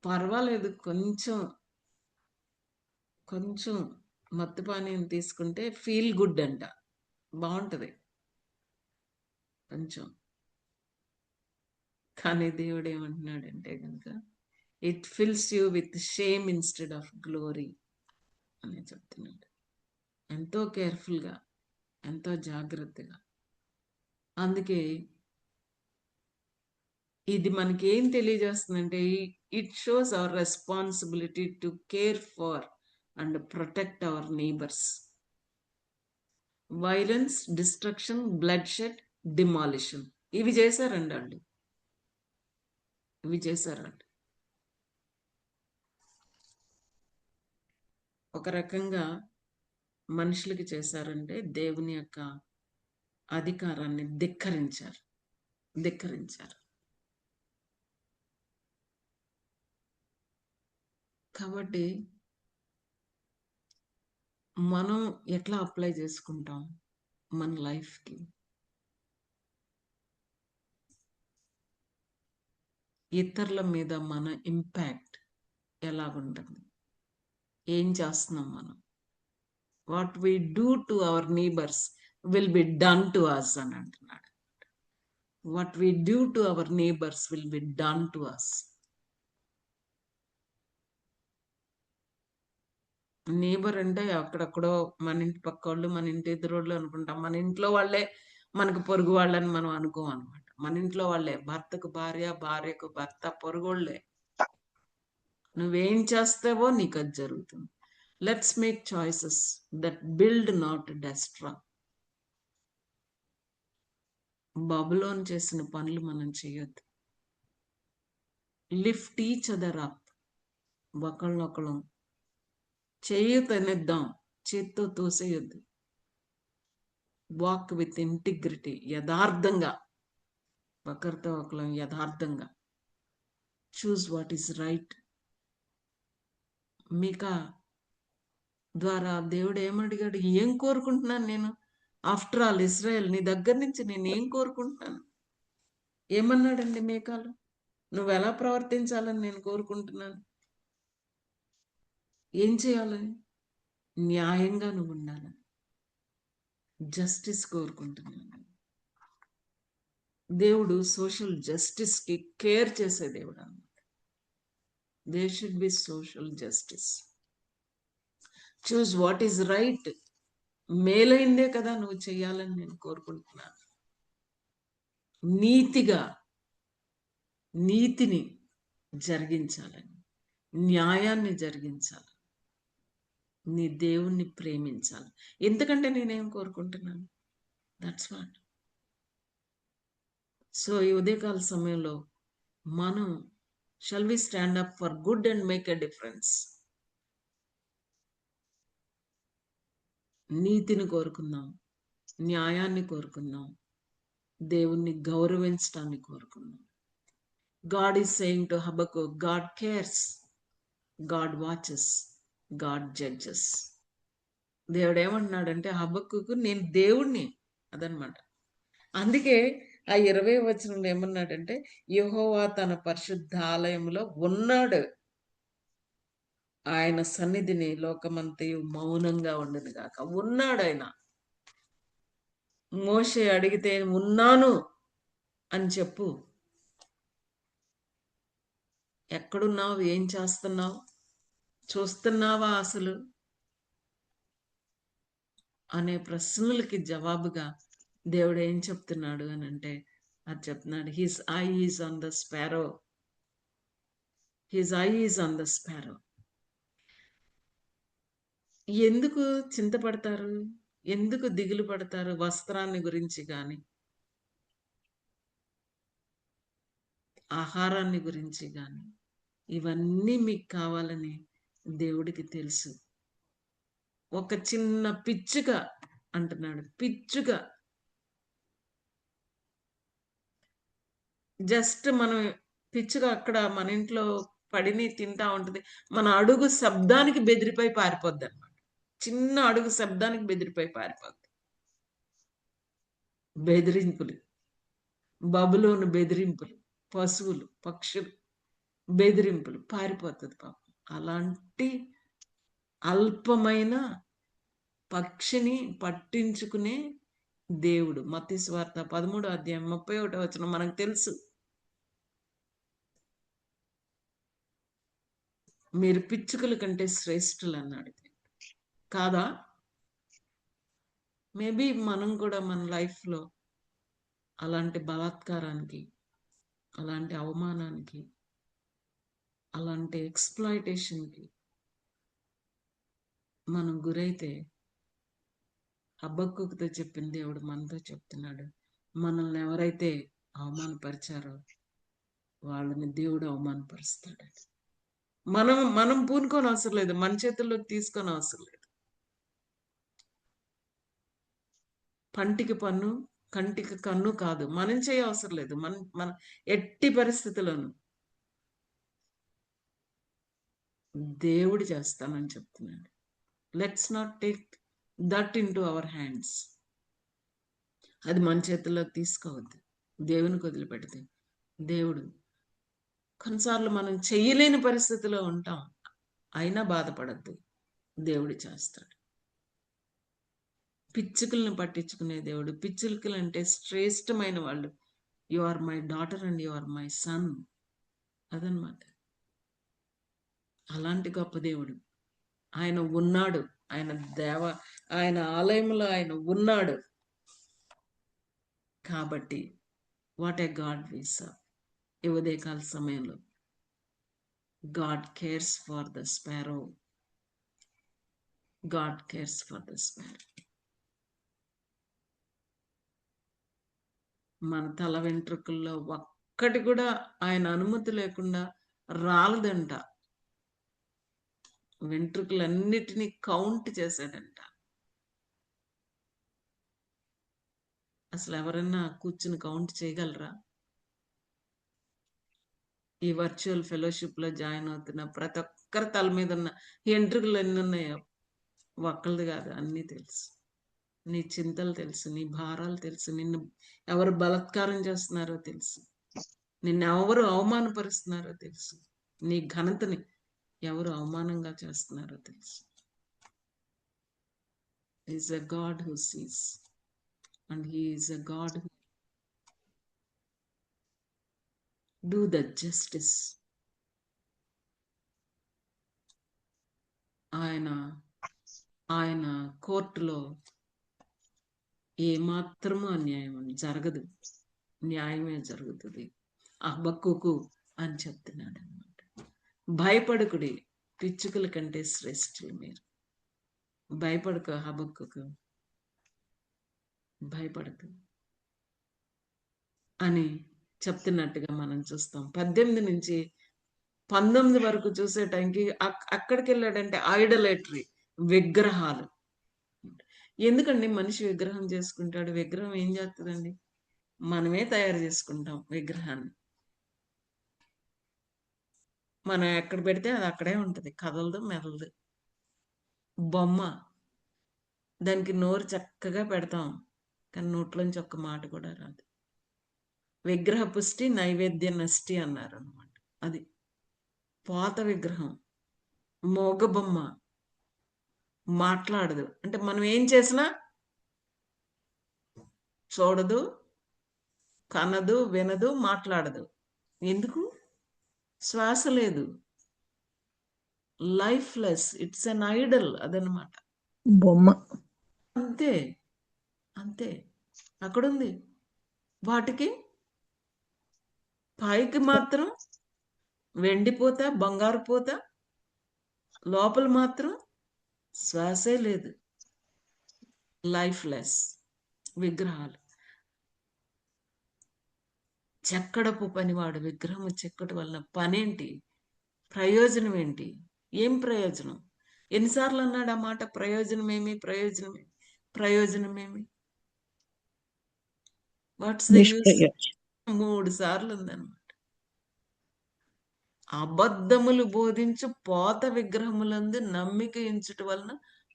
పర్వాలేదు, కొంచెం మద్యపానీయం తీసుకుంటే ఫీల్ గుడ్ అంట, బాగుంటది కొంచెం. కానీ దేవుడు ఏమంటున్నాడంటే కనుక, it fills you with shame instead of glory అని చెప్తున్నాడు. ఎంతో కేర్ఫుల్గా, ఎంతో జాగ్రత్తగా. అందుకే ఇది మనకి ఏం తెలియజేస్తుందంటే, it shows our responsibility to care for and protect our neighbours. Violence, destruction, bloodshed, demolition, ఇవి చేశారండి. ఇవి చేశారండి. ఒక రకంగా మనుషులకి చేశారంటే దేవుని యొక్క అధికారాన్ని ధిక్కరించారు. కాబట్టి మనం ఎట్లా అప్లై చేసుకుంటాం మన లైఫ్కి? ఇతరుల మీద మన ఇంపాక్ట్ ఎలా ఉంటుంది? ఏం చేస్తున్నాం మనం? What we do to our neighbours will be done to us అని అంటున్నాడు. What we do to our neighbours will be done to us. Neighbour అంటే అక్కడక్కడో మన ఇంటి పక్క వాళ్ళు, మన ఇంటి ఎదురోళ్ళు అనుకుంటాం. మన ఇంట్లో వాళ్ళే మనకు పొరుగు వాళ్ళని మనం అనుకోం అనమాట. మన ఇంట్లో వాళ్ళే, భర్తకు భార్య, భార్యకు భర్త, పొరుగుళ్ళే. నువ్వేం చేస్తావో నీకు అది జరుగుతుంది. Let's make choices that build not destroy. Babylon చేసిన పనులు మనం చేయొద్దు. Lift each other up. ఒకళ్ళనొకళ్ళం చెయ్యి తనిద్దాం, చేత్తో తోసేయొద్దు. వాక్ విత్ ఇంటిగ్రిటీ, యథార్థంగా, ఒకరితో ఒకళ్ళం యథార్థంగా. Choose what is right. Micah ద్వారా దేవుడు ఏమడిగాడు? ఏం కోరుకుంటున్నాను నేను? ఆఫ్టర్ ఆల్ ఇస్రాయల్, నీ దగ్గర నుంచి నేను ఏం కోరుకుంటున్నాను? ఏమన్నాడండి మీకాలు? నువ్వు ఎలా ప్రవర్తించాలని నేను కోరుకుంటున్నాను? ఏం చేయాలని? న్యాయంగా నువ్వు ఉండాలని, జస్టిస్ కోరుకుంటున్నాను. దేవుడు సోషల్ జస్టిస్కి కేర్ చేసే దేవుడు అన్నమాట. There should be social justice. Choose what is right. మేలైందే కదా నువ్వు చెయ్యాలని నేను కోరుకుంటున్నాను. నీతిని జరిగించాలని, న్యాయాన్ని జరిగించాలి, నీ దేవుణ్ణి ప్రేమించాలి. ఎందుకంటే నేనేం కోరుకుంటున్నాను? That's what. సో ఈ ఉదయకాల సమయంలో మనం shall we stand up for good and make a difference. నీతిని కోరుకుందాం, న్యాయాన్ని కోరుకుందాం, దేవుణ్ణి గౌరవించడాన్ని కోరుకుందాం. God is saying to Habakkuk, God cares, God watches, God judges. దేవుడు ఏమంటున్నాడంటే హబక్కుకు, నేను దేవుణ్ణి అదనమాట. అందుకే ఆ 20వ వచనంలో ఏమన్నాడంటే, యెహోవా తన పరిశుద్ధాలయంలో ఉన్నాడు, ఆయన సన్నిధిని లోకమంతయు మౌనంగా ఉండదు గాక. ఉన్నాడు ఆయన. మోషే అడిగితే ఉన్నాను అని చెప్పు. ఎక్కడున్నావు? ఏం చేస్తున్నావు? చూస్తున్నావా అసలు అనే ప్రశ్నలకి జవాబుగా దేవుడు ఏం చెప్తున్నాడు అని అంటే, అది చెప్తున్నాడు, his I is on the sparrow. His I is on the sparrow. ఎందుకు చింతపడతారు? ఎందుకు దిగులు పడతారు? వస్త్రాన్ని గురించి కానీ, ఆహారాన్ని గురించి కానీ, ఇవన్నీ మీకు కావాలని దేవుడికి తెలుసు. ఒక చిన్న పిచ్చుక అంటున్నాడు, పిచ్చుక జస్ట్ మనం పిచ్చుక అక్కడ మన ఇంట్లో పడిని తింటా ఉంటుంది. మన అడుగు శబ్దానికి బెదిరిపోయి పారిపోద్ది అనమాట. చిన్న అడుగు శబ్దానికి బెదిరిపోయి పారిపోద్ది. బెదిరింపులు, బబులోను బెదిరింపులు, పశువులు, పక్షులు బెదిరింపులు, పారిపోతుంది పాపం. అలాంటి అల్పమైన పక్షిని పట్టించుకునే దేవుడు. మత్తయి సువార్త 13వ అధ్యాయం 31వ వచనం మనకు తెలుసు. మీరు పిచ్చుకల కంటే శ్రేష్ఠులు అన్నాడు. కాదా? మేబీ మనం కూడా మన లైఫ్లో అలాంటి బలాత్కారానికి, అలాంటి అవమానానికి, అలాంటి ఎక్స్‌ప్లాయిటేషన్‌కి మనం గురైతే హబక్కూకుతో చెప్పిన దేవుడు మనతో చెప్తున్నాడు, మనల్ని ఎవరైతే అవమానపరిచారో వాళ్ళని దేవుడు అవమానపరుస్తాడు. మనం పూనుకొని అవసరం లేదు, మన చేతుల్లోకి తీసుకొని అవసరం లేదు. పంటికి పన్ను కంటికి కన్ను కాదు, మనం చేయ అవసరం లేదు. మన ఎట్టి పరిస్థితుల్లోనూ దేవుడు చేస్తానని చెప్తున్నాడు. Let's not take that in to our hands. అది మన చేతుల్లోకి తీసుకోవద్దు, దేవునికి వదిలిపెడితే. దేవుడు కొన్నిసార్లు మనం చెయ్యలేని పరిస్థితిలో ఉంటాం, అయినా బాధపడద్దు, దేవుడు చేస్తాడు. పిచ్చుకలను పట్టించుకునే దేవుడు. పిచ్చుకలు అంటే శ్రేష్టమైన వాళ్ళు. You are my daughter and you are my son, అదనమాట. అలాంటి గొప్ప దేవుడు ఆయన ఉన్నాడు. ఆయన ఆలయంలో ఆయన ఉన్నాడు. కాబట్టి what a God we serve. ఈ ఉదయకాల సమయంలో God cares for the sparrow. God cares for the sparrow. మన తల వెంట్రుకల్లో ఒక్కటి కూడా ఆయన అనుమతి లేకుండా రాలదంట. వెంట్రుకలన్నిటినీ కౌంట్ చేశాడంట. అసలు ఎవరన్నా కూర్చుని కౌంట్ చేయగలరా? ఈ వర్చువల్ ఫెలోషిప్ లో జాయిన్ అవుతున్న ప్రతి ఒక్కరి తల మీద ఉన్న వెంట్రుకలు ఎన్ని ఉన్నాయో ఒక్కళ్ళది కాదు, అన్నీ తెలుసు. నీ చింతలు తెలుసు, నీ భారాలు తెలుసు, నిన్ను ఎవరు బలాత్కారం చేస్తున్నారో తెలుసు, నిన్ను ఎవరు అవమానపరుస్తున్నారో తెలుసు, నీ ఘనతని ఎవరు అవమానంగా చేస్తున్నారో తెలుసు. Is a God who sees and he is a God who do the justice. ఆయన కోర్టులో ఏమాత్రము అన్యాయం జరగదు, న్యాయమే జరుగుతుంది. హబక్కూకు అని చెప్తున్నాడు అనమాట. భయపడకుడి, పిచ్చుకల కంటే శ్రేష్ఠులు మీరు. భయపడక హబక్కూకు, భయపడకు అని చెప్తున్నట్టుగా మనం చూస్తాం. 18 నుంచి 19 వరకు చూసే టైంకి అక్కడికి వెళ్ళాడంటే ఐడలేటరీ, విగ్రహాలు. ఎందుకండి మనిషి విగ్రహం చేసుకుంటాడు? విగ్రహం ఏం చేస్తుందండి? మనమే తయారు చేసుకుంటాం విగ్రహాన్ని. మనం ఎక్కడ పెడితే అది అక్కడే ఉంటుంది, కదలదు, మెదలదు. బొమ్మ, దానికి నోరు చక్కగా పెడతాం, కానీ నోట్లోంచి ఒక్క మాట కూడా రాదు. విగ్రహ పుష్టి నైవేద్య నష్టి అన్నారు అనమాట. అది పాత విగ్రహం, మోగ బొమ్మ, మాట్లాడదు. అంటే మనం ఏం చేసినా చూడదు, కనదు, వినదు, మాట్లాడదు. ఎందుకు? శ్వాస లేదు, లైఫ్లెస్. ఇట్స్ అన్ ఐడల్, అదనమాట. బొమ్మ. అంతే అంతే, అక్కడుంది. వాటికి పైకి మాత్రం వెండిపోత, బంగారు పోత, లోపల మాత్రం శ్వాసే లేదు, లైఫ్లెస్ విగ్రహాలు. చెక్కడపు పనివాడు విగ్రహం చెక్కడం వలన పనేంటి? ప్రయోజనం ఏంటి? ఏం ప్రయోజనం? ఎన్నిసార్లు అన్నాడు ఆ మాట? ప్రయోజనమేమి, ప్రయోజనమేమి, ప్రయోజనమేమి? What's the use? 3 సార్లు ఉందన్నమాట. అబద్ధములు బోధించు పోత విగ్రహములందు నమ్మిక ఎంచుట వలన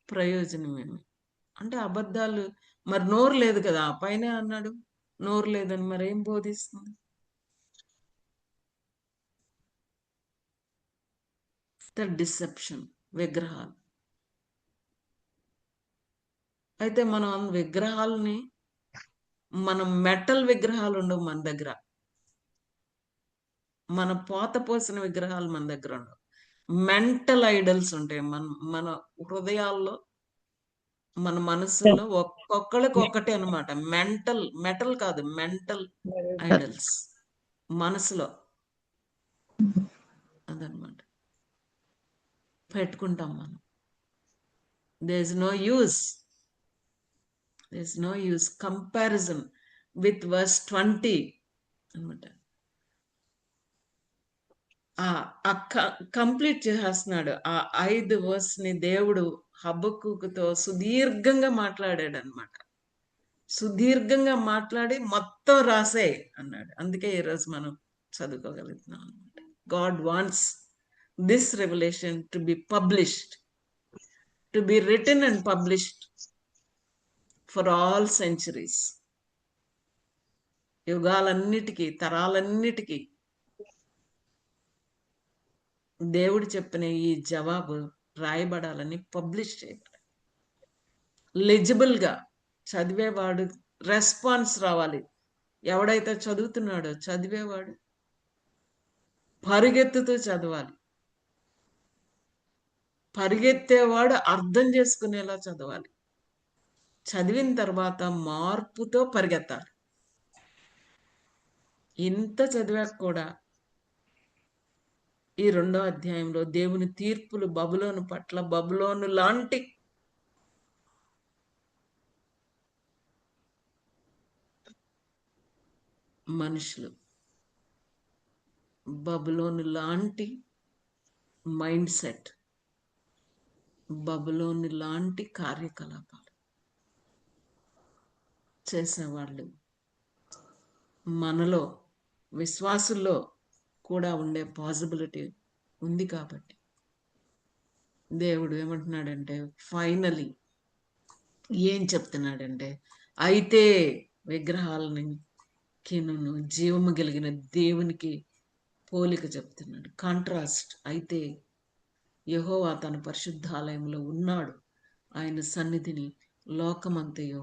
ప్రయోజనమేమి? అంటే అబద్ధాలు. మరి నోరు లేదు కదా, పైన అన్నాడు నోరు లేదని, మరి ఏం బోధిస్తుంది? ద డిసెప్షన్, విగ్రహాలు. అయితే మనం విగ్రహాలని, మనం మెటల్ విగ్రహాలు ఉండవు మన దగ్గర, మన పోత పోసిన విగ్రహాలు మన దగ్గర ఉండవు. మెంటల్ ఐడల్స్ ఉంటాయి మన హృదయాల్లో, మన మనసులో. ఒక్కొక్కరికి ఒక్కటే అనమాట. మెటల్ కాదు, మెంటల్ ఐడల్స్ మనసులో, అదనమాట పెట్టుకుంటాం మనం. there's no use comparison with verse 20 అనమాట. కంప్లీట్ చేసేస్తున్నాడు. ఆ 5 వర్స్ ని దేవుడు హబక్కూకుతో సుదీర్ఘంగా మాట్లాడాడు అనమాట. సుదీర్ఘంగా మాట్లాడి మొత్తం రాసే అన్నాడు. అందుకే ఈరోజు మనం చదువుకోగలుగుతున్నాం అనమాట. God wants this revolution to be published, to be written and published for all centuries. యుగాలన్నిటికీ, తరాలన్నిటికీ దేవుడు చెప్పిన ఈ జవాబు రాయబడాలని, పబ్లిష్ చేయబడాలి. లెజిబుల్ గా చదివేవాడు రెస్పాన్స్ రావాలి. ఎవడైతే చదువుతున్నాడో చదివేవాడు పరిగెత్తుతూ చదవాలి. పరిగెత్తేవాడు అర్థం చేసుకునేలా చదవాలి. చదివిన తర్వాత మార్పుతో పరిగెత్తాలి. ఇంత చదివాక కూడా ఈ 2వ అధ్యాయంలో దేవుని తీర్పులు బబులోను పట్ల, బబులోను లాంటి మనుషులు, బబులోను లాంటి మైండ్ సెట్, బబులోను లాంటి కార్యకలాపాలు చేసేవాళ్ళు మనలో, విశ్వాసుల్లో కూడా ఉండే పాసిబిలిటీ ఉంది. కాబట్టి దేవుడు ఏమంటున్నాడంటే, ఫైనలీ ఏం చెప్తున్నాడంటే, అయితే విగ్రహాలని కినును జీవము కలిగిన దేవునికి పోలిక చెప్తున్నాడు. కాంట్రాస్ట్. అయితే యెహోవా తన పరిశుద్ధాలయంలో ఉన్నాడు, ఆయన సన్నిధిని లోకమంతయు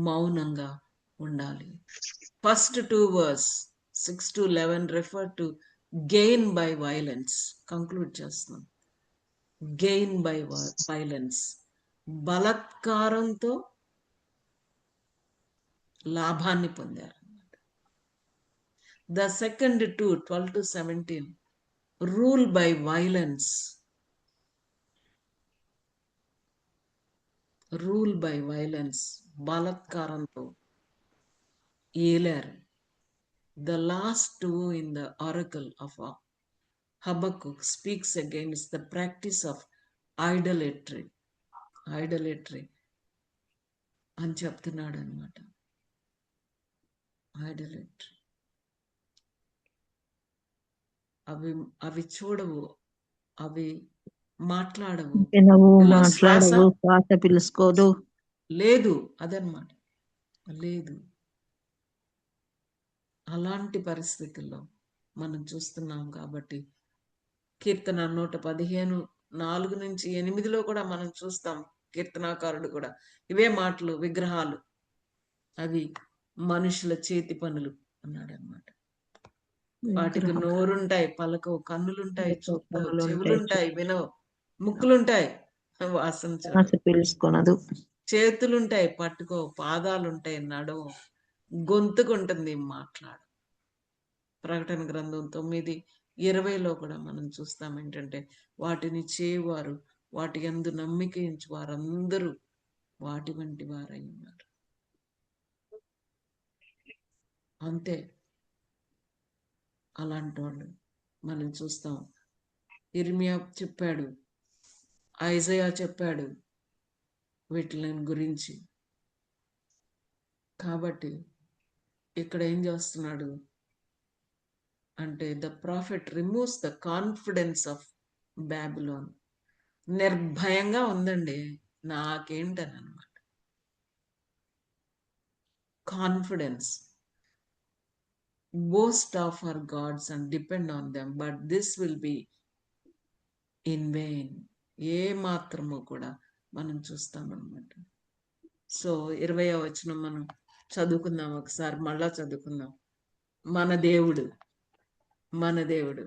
మౌనంగా ఉండాలి. First 2 verse 6 to 11 refer to gain by violence. Conclude చేస్తున్నాం. గెయిన్ బై వైలెన్స్, బలాత్కారంతో లాభాన్ని పొందారు. The second 2 12 to 17 rule by violence, rule by violence, బలాత్కారంతో ఏలారు. The last 2 in the oracle of Habakkuk speaks against the practice of idolatry. Idolatry అని చెప్తున్నాడు అనమాట. Idolatry. అవి చూడవు, అవి మాట్లాడవు, వినవు, ఇలా శ్వాస మాట్లాడవు, శ్వాస పిలుచుకోదు. లేదు, అదనమాట. లేదు. అలాంటి పరిస్థితుల్లో మనం చూస్తున్నాం. కాబట్టి కీర్తన 115 4 నుంచి 8లో కూడా మనం చూస్తాం. కీర్తనాకారుడు కూడా ఇవే మాటలు, విగ్రహాలు అవి మనుషుల చేతి పనులు అన్నాడు అనమాట. వాటికి నోరుంటాయి, పలకవు, కన్నులుంటాయి, చూపుతావు, చెవులుంటాయి, వినవు, ముక్కులుంటాయి, వాసన శ్వాస పిలుచుకోనదు. చేతులుంటాయి, పట్టుకో, పాదాలుంటాయి, నడవు, గొంతుకుంటుంది, మాట్లాడు. ప్రకటన గ్రంథం 9:20లో కూడా మనం చూస్తాం ఏంటంటే, వాటిని చేయవారు, వాటి యందు నమ్మిక ఉంచు వారందరూ వాటి వంటి వారై ఉన్నారు. అంతే. అలాంటి వాళ్ళు మనం చూస్తాం. ఇర్మియా చెప్పాడు, ఐజయా చెప్పాడు వీటిని గురించి. కాబట్టి ఇక్కడ ఏం చేస్తున్నాడు అంటే, the profit removes the confidence of Babylon. నిర్భయంగా ఉందండి, నాకేంటని అనమాట. Confidence. boast of our gods and depend on them, but this will be in vain. ఏ మాత్రము కూడా మనం చూస్తామన్నమాట. సో 20వ వచనం మనం చదువుకుందాం ఒకసారి, మళ్ళా చదువుకుందాం. మన దేవుడు, మన దేవుడు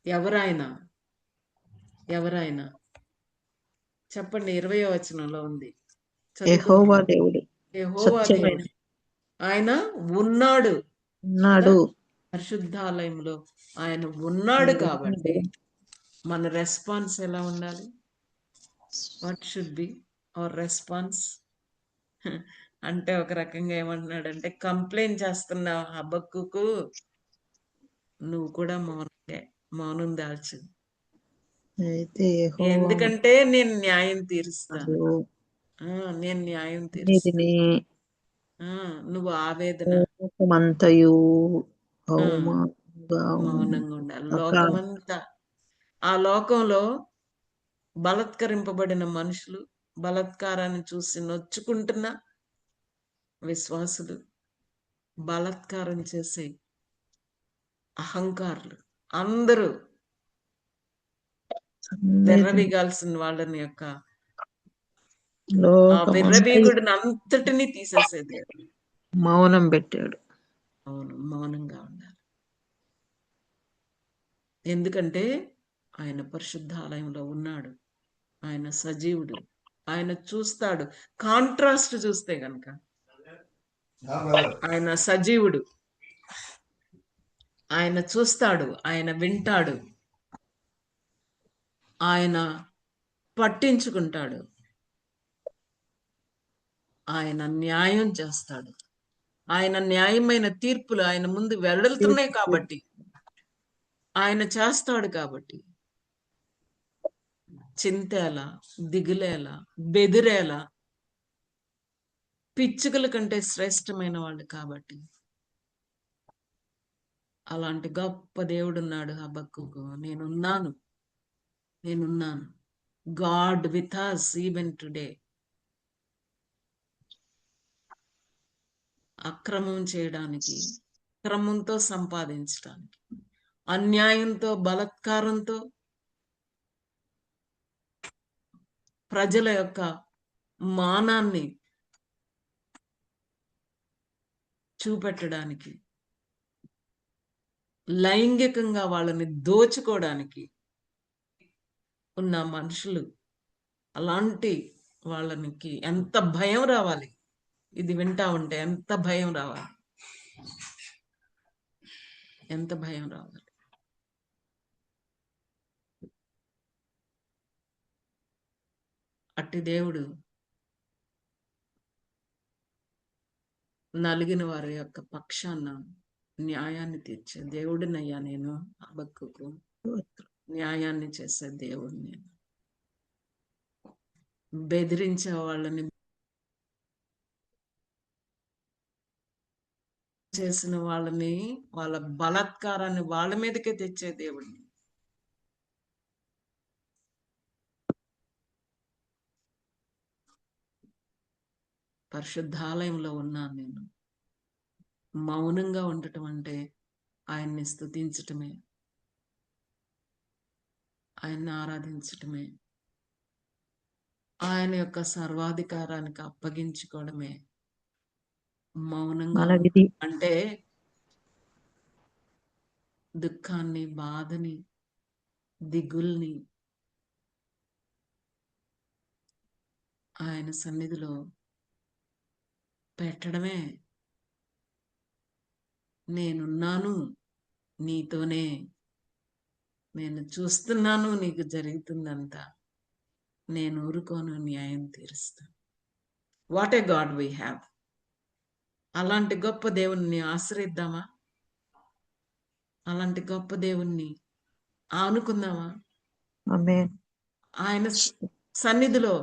ఎవరైనా చెప్పండి. 20వ వచనంలో ఉంది. యెహోవా దేవుడు, యెహోవా దేవుడు, ఆయన ఉన్నాడు. పరిశుద్ధాలయంలో ఆయన ఉన్నాడు. కాబట్టి మన రెస్పాన్స్ ఎలా ఉండాలి? What should be our response? అంటే ఒక రకంగా ఏమంటున్నాడంటే, కంప్లైంట్ చేస్తున్నావు హబక్కూకు, నువ్వు కూడా మౌనంగా మౌనం దాల్చింది. అయితే యెహోవా ఎందుకంటే నేను న్యాయం తీరుస్తాను. నేను న్యాయం తీరుస్తాను. నీతిని నువ్వు ఆవేదన లోకమంతయు ఆ, అవమానంగా మౌనంగా ఉండాలి. ఉండక లోకమంతా, ఆ లోకంలో బలత్కరింపబడిన మనుషులు, బలత్కారాన్ని చూసి నొచ్చుకుంటున్న విశ్వాసులు, బలత్కారం చేసే అహంకారులు అందరూ సన్నిధిని విర్రవీగాల్సిన వాళ్ళని యొక్క ఆ లోకమంతయు విర్రవీగుడిని అంతటినీ తీసేసేది. మౌనం పెట్టాడు. అవును, మౌనంగా ఉండాలి. ఎందుకంటే ఆయన పరిశుద్ధాలయంలో ఉన్నాడు. ఆయన సజీవుడు. ఆయన చూస్తాడు. కాంట్రాస్ట్ చూస్తే గనక ఆయన సజీవుడు, ఆయన చూస్తాడు, ఆయన వింటాడు, ఆయన పట్టించుకుంటాడు, ఆయన న్యాయం చేస్తాడు. ఆయన న్యాయమైన తీర్పులు ఆయన ముందు వెడలుతున్నాయి కాబట్టి, ఆయన చేస్తాడు కాబట్టి చింతేలా, దిగులేలా, బెదిరేలా, పిచ్చుకల కంటే శ్రేష్టమైన వాళ్ళు కాబట్టి అలాంటి గొప్ప దేవుడున్నాడు హబక్కూకు. నేనున్నాను, నేనున్నాను. God with us even today. అక్రమం చేయడానికి, అక్రమంతో సంపాదించడానికి, అన్యాయంతో, బలత్కారంతో ప్రజల యొక్క మానాన్ని చూపెట్టడానికి, లైంగికంగా వాళ్ళని దోచుకోవడానికి ఉన్న మనుషులు, అలాంటి వాళ్ళకి ఎంత భయం రావాలి. ఇది వింటా ఉంటే ఎంత భయం రావాలి, ఎంత భయం రావాలి. అట్టి దేవుడు నలిగిన వారి యొక్క పక్షాన న్యాయాన్ని తీర్చే దేవుడినయ్యా నేను. హబక్కూకు న్యాయాన్ని చేసే దేవుడు నేను. బెదిరించే వాళ్ళని, చేసిన వాళ్ళని, వాళ్ళ బలాత్కారాన్ని వాళ్ళ మీదకే తెచ్చే దేవుడిని. పరిశుద్ధాలయంలో ఉన్నాను నేను. మౌనంగా ఉండటం అంటే ఆయన్ని స్తుతించటమే, ఆయన్ని ఆరాధించటమే, ఆయన యొక్క సర్వాధికారానికి అప్పగించుకోవడమే మౌనంగా మన విధి. అంటే. దుఃఖాన్ని, బాధని, దిగుల్ని ఆయన సన్నిధిలో పెట్టడమే. నేనున్నాను నీతోనే, నేను చూస్తున్నాను నీకు జరుగుతుందంతా, నేను ఊరుకోను, న్యాయం తీరుస్తాను. What a God we have. అలాంటి గొప్ప దేవుణ్ణి ఆశ్రయిద్దామా? అలాంటి గొప్ప దేవుణ్ణి ఆనుకుందామా? ఆమేన్. ఆయన సన్నిధిలో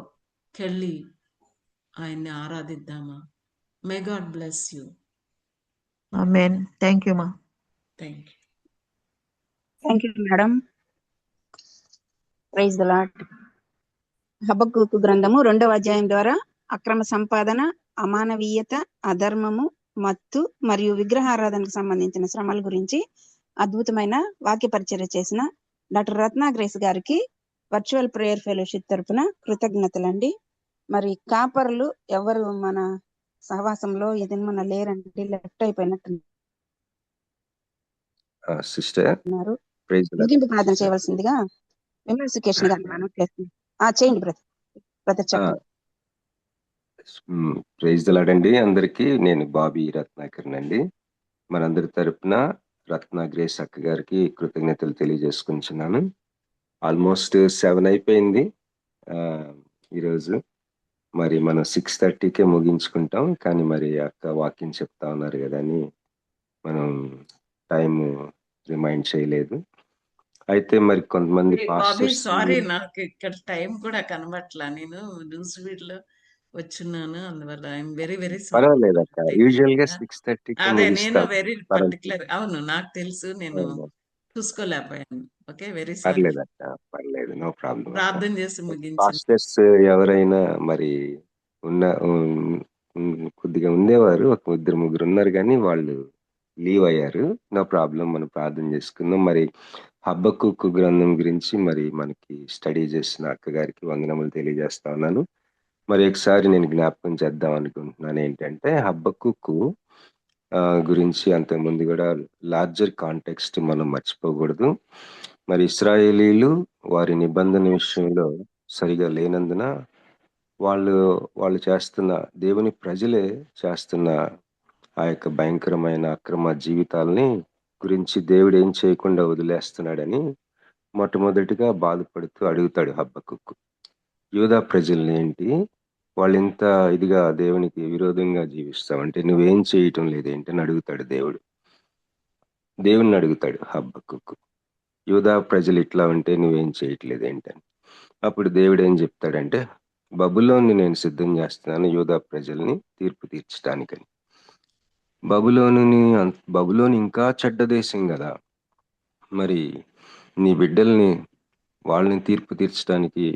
కెళ్ళి ఆయన్ని ఆరాధిద్దామా? May God bless you. Amen. Thank you ma'am. Thank you. Thank you madam. Praise the Lord. Habakkuk గ్రంథము 2వ అధ్యాయం ద్వారా అక్రమ సంపాదన, అమానవీయత, అధర్మము, మత్తు మరియు విగ్రహారాధనకు సంబంధించిన శ్రమల గురించి అద్భుతమైన వాక్య పరిచర్య చేసిన డాక్టర్ రత్న గ్రేస్ గారికి వర్చువల్ ప్రేయర్ ఫెలోషిప్ తరపున కృతజ్ఞతలండి. మరి కాపర్లు ఎవరు మన సహవాసంలో ఇది మన లేరండి, లెఫ్ట్ అయిపోయినట్టున్నారు. Sister praise the Lord. ముగింపు ప్రార్థన చేయవలసిందిగా విమర్శికేషన్ గా చేయండి బ్రదర్ చెప్పండి. ప్రైజ్ ది లార్డ్ అండి. అందరికీ నేను బాబీ రత్నాకర్ అండి. మనందరి తరపున రత్న గ్రేస్ అక్క గారికి కృతజ్ఞతలు తెలియజేసుకుంటున్నాను. ఆల్మోస్ట్ 7 అయిపోయింది ఈరోజు. మరి మనం 6:30కే ముగించుకుంటాం, కానీ మరి అక్క వాక్యం చెప్తా ఉన్నారు కదా అని మనం టైం రిమైండ్ చేయలేదు. అయితే మరి కొంతమంది బాబీ పాస్టర్స్ సారీ, నాకు ఇక్కడ టైం కూడా కనబట్లా. నేను న్యూస్ ఫీడ్ లో వచ్చున్నాను, అందువల్ల ఐఎమ్ వెరీ వెరీ సారీ. పర్వాలేదక్క. యూజువల్ గా 6:30కి అదే నేను ముగిస్తాం. వెరీ పర్వాలేదు. పర్టికులర్. అవును, నాకు తెలుసు, నేను చూసుకోలేకపోయాను. Okay, very sorry. పర్లేదక్క, పర్లేదు, నో ప్రాబ్లం అక్క. ప్రార్థన చేసి ముగించండి. పాస్టర్స్ ఎవరైనా మరి కొద్దిగా ఉండేవారు, ఒక ఇద్దరు ముగ్గురు ఉన్నారు, కానీ వాళ్ళు లీవ్ అయ్యారు. నో ప్రాబ్లం, మనం ప్రార్థన చేసుకుందాం. మరి హబక్కూకు గ్రంథం గురించి మరి మనకి స్టడీ చేసిన అక్క గారికి వందనములు తెలియజేస్తా ఉన్నాను. మరి ఒకసారి నేను జ్ఞాపకం చేద్దాం అనుకుంటున్నాను ఏంటంటే, హబక్కూకు గురించి అంతకుముందు కూడా లార్జర్ కాంటెక్స్ట్ మనం మర్చిపోకూడదు. మరి ఇశ్రాయేలీలు వారి నిబంధన విషయంలో సరిగా లేనందున వాళ్ళు చేస్తున్న, దేవుని ప్రజలే చేస్తున్న ఆ యొక్క భయంకరమైన అక్రమ జీవితాలని గురించి దేవుడు ఏం చేయకుండా వదిలేస్తున్నాడని మొట్టమొదటిగా బాధపడుతూ అడుగుతాడు హబక్కూకు. యూదా ప్రజల్ని ఏంటి, వాళ్ళు ఇంత ఇదిగా దేవునికి విరోధంగా జీవిస్తామంటే నువ్వేం చేయటం లేదేంటి అని అడుగుతాడు దేవుణ్ణి అడుగుతాడు హబక్కూకు. యూదా ప్రజలు ఇట్లా ఉంటే నువ్వేం చేయట్లేదు ఏంటని. అప్పుడు దేవుడు ఏం చెప్తాడంటే, బబులోన్ని నేను సిద్ధం చేస్తున్నాను యూదా ప్రజల్ని తీర్పు తీర్చడానికని. బబులోని ఇంకా చెడ్డ దేశం కదా, మరి నీ బిడ్డల్ని, వాళ్ళని తీర్పు తీర్చడానికి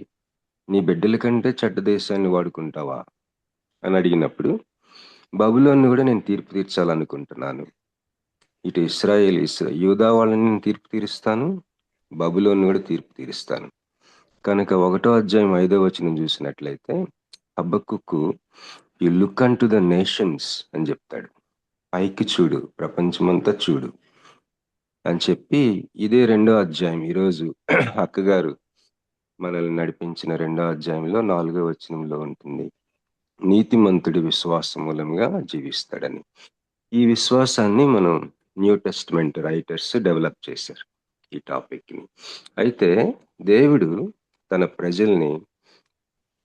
నీ బిడ్డల కంటే చెడ్డ దేశాన్ని వాడుకుంటావా అని అడిగినప్పుడు, బబులోన్ని కూడా నేను తీర్పు తీర్చాలనుకుంటున్నాను. ఇటు యూదా వాళ్ళని నేను తీర్పు తీరుస్తాను, బబులోన్ని కూడా తీర్పు తీరుస్తాను. కనుక 1వ అధ్యాయం 5వ వచనం చూసినట్లయితే, Habakkuk you look unto the nations అని చెప్తాడు. పైకి చూడు, ప్రపంచమంతా చూడు అని చెప్పి, ఇదే 2వ అధ్యాయం ఈరోజు అక్కగారు మనల్ని నడిపించిన 2వ అధ్యాయంలో 4వ వచనంలో ఉంటుంది, నీతిమంతుడి విశ్వాసం మూలంగా జీవిస్తాడని. ఈ విశ్వాసాన్ని మనం న్యూ టెస్టిమెంట్ రైటర్స్ డెవలప్ చేశారు ఈ టాపిక్ ని. అయితే దేవుడు తన ప్రజల్ని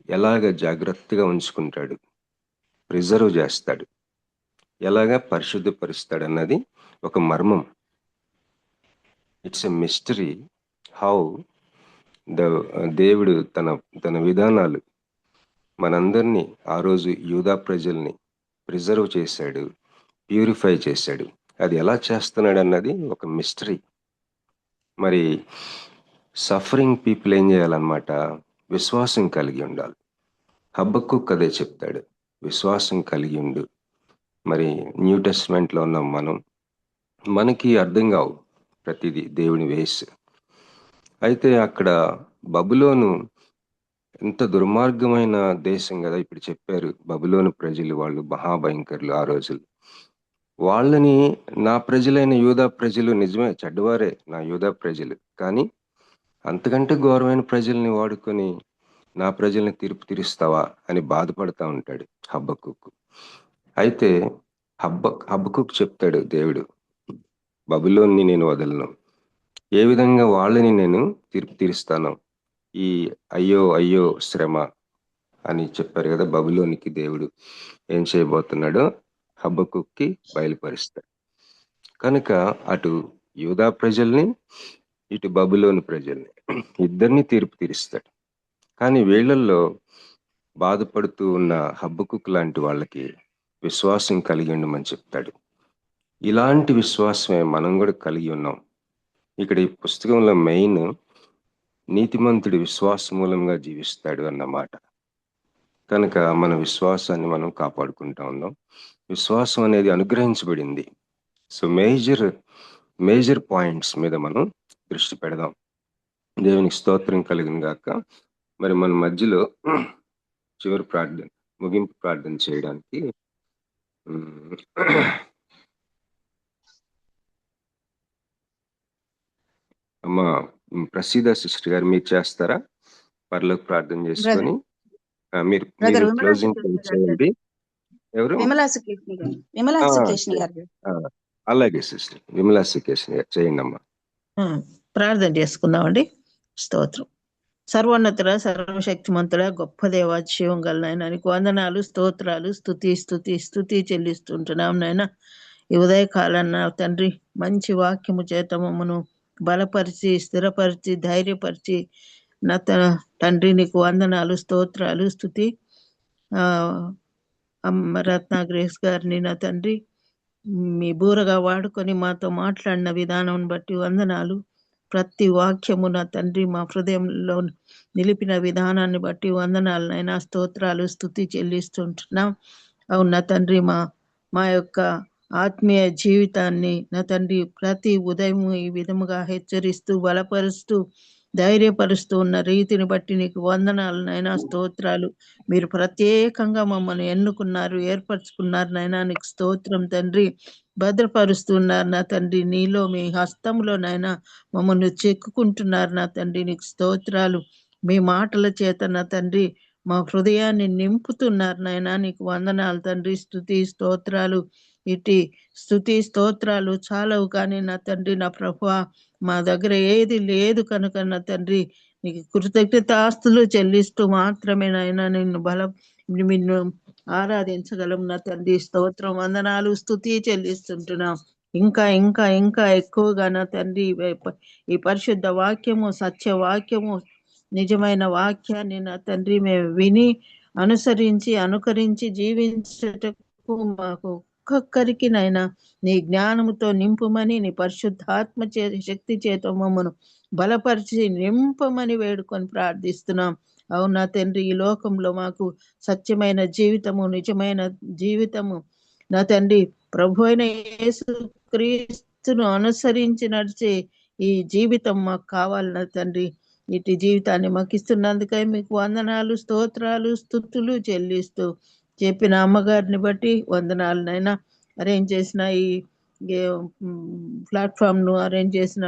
ఎలాగ జాగ్రత్తగా ఉంచుకుంటాడు, ప్రిజర్వ్ చేస్తాడు, ఎలాగ పరిశుద్ధపరుస్తాడు అన్నది ఒక మర్మం. ఇట్స్ ఎ మిస్టరీ హౌ దేవుడు తన విధానాలు మనందరినీ, ఆ రోజు యూదా ప్రజల్ని ప్రిజర్వ్ చేశాడు, ప్యూరిఫై చేశాడు. అది ఎలా చేస్తున్నాడు అన్నది ఒక మిస్టరీ. మరి సఫరింగ్ పీపుల్ ఏం చేయాలన్నమాట, విశ్వాసం కలిగి ఉండాలి. హబక్కూకు అదే చెప్తాడు, విశ్వాసం కలిగి ఉండు. మరి న్యూ టెస్ట్మెంట్ లో ఉన్న మనకి అర్థం కావు ప్రతిదీ దేవుని వేస్. అయితే అక్కడ బబులోను ఎంత దుర్మార్గమైన దేశం కదా. ఇప్పుడు చెప్పారు, బబులోను ప్రజలు వాళ్ళు మహాభయంకరులు ఆ రోజులు. వాళ్ళని నా ప్రజలైన యూదా ప్రజలు, నిజమే చెడ్డవారే నా యూదా ప్రజలు, కానీ అంతకంటే ఘోరమైన ప్రజల్ని వాడుకొని నా ప్రజల్ని తీర్పు తీరుస్తావా అని బాధపడతా ఉంటాడు హబక్కూకు. అయితే హబక్కూకు చెప్తాడు దేవుడు, బబులోన్ని నేను వదలను, ఏ విధంగా వాళ్ళని నేను తీర్పు తీరుస్తాను, ఈ అయ్యో అయ్యో శ్రమ అని చెప్పారు కదా, బబులోనికి దేవుడు ఏం చేయబోతున్నాడో హబక్కూకి బయలుపరుస్తాడు. కనుక అటు యూదా ప్రజల్ని, ఇటు బబులోని ప్రజల్ని, ఇద్దరిని తీర్పు తీరుస్తాడు. కానీ వీళ్ళల్లో బాధపడుతూ ఉన్న హబక్కూకు లాంటి వాళ్ళకి విశ్వాసం కలిగి ఉండమని చెప్తాడు. ఇలాంటి విశ్వాసమే మనం కూడా కలిగి ఉన్నాం. ఇక్కడ ఈ పుస్తకంలో మెయిన్ నీతిమంతుడి విశ్వాస మూలంగా జీవిస్తాడు అన్నమాట. కనుక మన విశ్వాసాన్ని మనం కాపాడుకుంటా ఉన్నాం. విశ్వాసం అనేది అనుగ్రహించబడింది. సో మేజర్ పాయింట్స్ మీద మనం దృష్టి పెడదాం. దేవునికి స్తోత్రం కలిగిన గాక. మరి మన మధ్యలో చివరి ప్రార్థన, ముగింపు ప్రార్థన చేయడానికి అమ్మ ప్రసీద సిస్టర్ గారు మీరు చేస్తారా? పరలోక ప్రార్థన చేసుకొని మీరు క్లోజింగ్ చేయండి. ఎవరు? విమలా సుకేష్ని గారు. అలాగే సిస్టర్ విమలా సుకేష్ని గారు చేయండి అమ్మా. ప్రార్థన చేసుకుందామండి. స్తోత్రం. సర్వోన్నతుడ, సర్వశక్తిమంతుడ, గొప్ప దేవా, జీవం గల నాయన, నీకు వందనాలు, స్తోత్రాలు, స్తుతి చెల్లిస్తుంటున్నాం నాయన. ఈ ఉదయకాలన్న తండ్రి, మంచి వాక్యము చేత మమ్మను బలపరిచి, స్థిరపరిచి, ధైర్యపరిచి నా తండ్రి నీకు వందనాలు, స్తోత్రాలు, స్తుతి. రత్న గ్రేస్ గారిని నా తండ్రి మీ బూరగా వాడుకొని మాతో మాట్లాడిన విధానం బట్టి వందనాలు. ప్రతి వాక్యము నా తండ్రి మా హృదయంలో నిలిపిన విధానాన్ని బట్టి వందనాలు నైనా, స్తోత్రాలు, స్తుతి చెల్లిస్తుంటున్నాం. అవునా తండ్రి, మా యొక్క ఆత్మీయ జీవితాన్ని నా తండ్రి ప్రతి ఉదయం ఈ విధముగా హెచ్చరిస్తూ, బలపరుస్తూ, ధైర్యపరుస్తూ ఉన్న రీతిని బట్టి నీకు వందనాలు నైనా, స్తోత్రాలు. మీరు ప్రత్యేకంగా మమ్మల్ని ఎన్నుకున్నారు, ఏర్పరచుకున్నారు నైనా, నీకు స్తోత్రం తండ్రి. భద్రపరుస్తున్నారు నా తండ్రి, నీలో మీ హస్తంలో నైనా మమ్మల్ని చెక్కుకుంటున్నారు నా తండ్రి, నీకు స్తోత్రాలు. మీ మాటల చేత నా తండ్రి మా హృదయాన్ని నింపుతున్నారు నాయనా, నీకు వందనాలు తండ్రి. స్తుతి స్తోత్రాలు, ఇటు స్తుతి స్తోత్రాలు చాలవు కానీ నా తండ్రి, నా ప్రభువా, మా దగ్గర ఏది లేదు కనుక నా తండ్రి నీకు కృతజ్ఞతాస్తులు చెల్లిస్తూ మాత్రమే నాయనా నిన్ను ఆరాధించగలం నా తండ్రి. స్తోత్రం, వందనాలు, స్తుతి చెల్లిస్తుంటున్నాం. ఇంకా ఇంకా ఇంకా ఎక్కువగా నా తండ్రి ఈ పరిశుద్ధ వాక్యము, సత్య వాక్యము, నిజమైన వాక్యాన్ని నా తండ్రి మేము విని అనుకరించి జీవించటకు మాకు ఒక్కొక్కరికి నైనా నీ జ్ఞానముతో నింపుమని, నీ పరిశుద్ధాత్మ శక్తి చేత మమ్మను బలపరిచి నింపమని వేడుకొని ప్రార్థిస్తున్నాం. అవునా తండ్రి, ఈ లోకంలో మాకు సత్యమైన జీవితము, నిజమైన జీవితము నా తండ్రి ప్రభు అయిన యేసు క్రీస్తును అనుసరించి నడిచే ఈ జీవితం మాకు కావాలి నా తండ్రి. ఇటు జీవితాన్ని మాకు ఇస్తున్నందుకై మీకు వందనాలు, స్తోత్రాలు, స్తుతులు చెల్లిస్తూ చెప్పిన అమ్మగారిని బట్టి వందనాలు నైనా. అరేంజ్ చేసిన ఈ ప్లాట్ఫామ్ ను అరేంజ్ చేసిన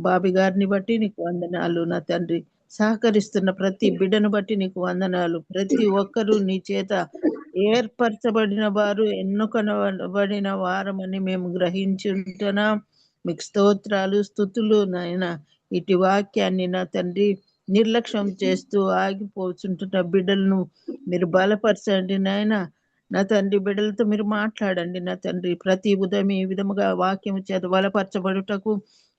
బాబీ గారిని బట్టి నీకు వందనాలు నా తండ్రి. సహకరిస్తున్న ప్రతి బిడ్డను బట్టి నీకు వందనాలు. ప్రతి ఒక్కరూ నీ చేత ఏర్పరచబడిన వారు, ఎన్నుకొనబడిన వారమని మేము గ్రహించుంటున్నాం. మీకు స్తోత్రాలు, స్తుతులు నాయన. ఇటు వాక్యాన్ని నా తండ్రి నిర్లక్ష్యం చేస్తూ ఆగిపోతుంటున్న బిడ్డలను మీరు బలపరచండి నాయన. నా తండ్రి బిడ్డలతో మీరు మాట్లాడండి నా తండ్రి. ప్రతి ఉదయం ఈ విధముగా వాక్యం చేత బలపరచబడుటకు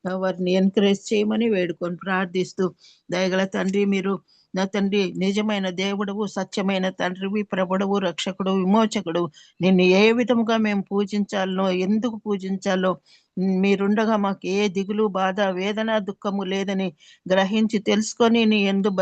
వారిని ఎంకరేజ్ చేయమని వేడుకొని ప్రార్థిస్తూ, దయగల తండ్రి మీరు నా తండ్రి నిజమైన దేవుడవు, సత్యమైన తండ్రివి, ప్రభుడవు, రక్షకుడు, విమోచకుడు. నిన్ను ఏ విధముగా మేము పూజించాలనో, ఎందుకు పూజించాలో మీరుండగా మాకు ఏ దిగులు, బాధ, వేదన, దుఃఖము లేదని గ్రహించి తెలుసుకొని నీ యందు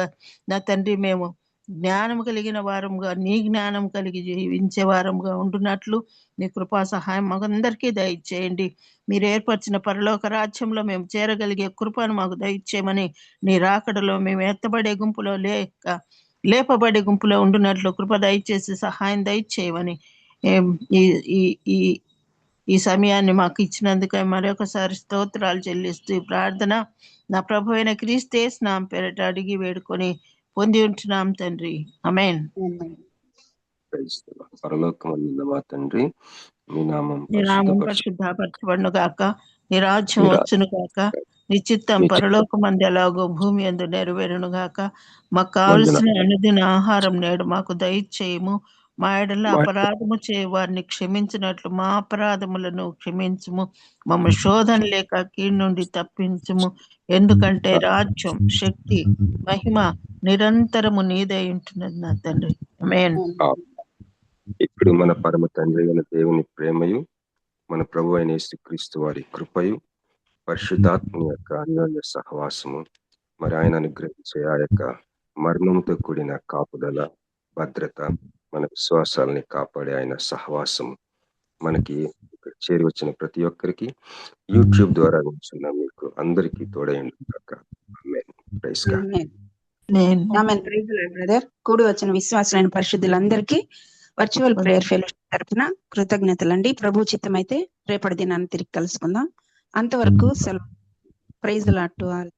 నా తండ్రి మేము జ్ఞానం కలిగిన వారంగా, నీ జ్ఞానం కలిగి జీవించే వారంగా ఉంటున్నట్లు నీ కృపా సహాయం మాకందరికీ దయచేయండి. మీరు ఏర్పరిచిన పరలోక రాజ్యంలో మేము చేరగలిగే కృపను మాకు దయచేయమని, నీ రాకడలో మేము ఎత్తబడే గుంపులో లేపబడే గుంపులో ఉంటున్నట్లు కృప దయచేసి సహాయం దయచేయమని ఈ సమయాన్ని మాకు ఇచ్చినందుకే మరొకసారి స్తోత్రాలు చెల్లిస్తూ ప్రార్థన నా ప్రభు అయిన క్రీస్తు యేసు నామమున పేరిట అడిగి వేడుకొని పొంది ఉంటున్నాం తండ్రి. ఆమేన్. పరలోకమందున్న మా తండ్రి, మీ నామం పరిశుద్ధపరచబడును గాక, నీ రాజ్యం వచ్చును గాక, నీ చిత్తం పరలోకమందు ఎలాగో భూమి యందు నెరవేరును గాక. మాకు కావలసిన అనుదిన ఆహారం నేడు మాకు దయచేయము. మా ఎడల అపరాధము చేయ వారిని క్షమించినట్లు మా అపరాధములను క్షమించుము. మమ్మ శోధన లేక కీడు నుండి తప్పించుము. ఎందుకంటే రాజ్యం, శక్తి, మహిమ నిరంతరము నీదై ఉంటున్నది నా తండ్రి. ఆమేన్. ఇప్పుడు మన పరమ తండ్రి అయిన దేవుని ప్రేమయు, మన ప్రభు అయిన యేసుక్రీస్తు వారి కృపయు, పరిశుద్ధాత్మ యొక్క అన్యోన్య సహవాసము, మరి ఆయన అనుగ్రహించే ఆ యొక్క మర్మముతో కూడిన కాపుదల, భద్రత, మన విశ్వాసాలని కాపాడే ఆయన సహవాసము మనకి చేరి వచ్చిన ప్రతి ఒక్కరికి యూట్యూబ్ ద్వారా కూర్చున్న మీకు అందరికీ తోడైండు కాక. బ్రదర్, కూడి వచ్చిన విశ్వాసులైన పరిశుద్ధులందరికీ వర్చువల్ ప్రేయర్ ఫెలోషిప్ తరఫున కృతజ్ఞతలండి. ప్రభు చిత్తమైతే రేపటి దినాన్ని తిరిగి కలుసుకుందాం. అంతవరకు సెలవు. Praise the lord to all.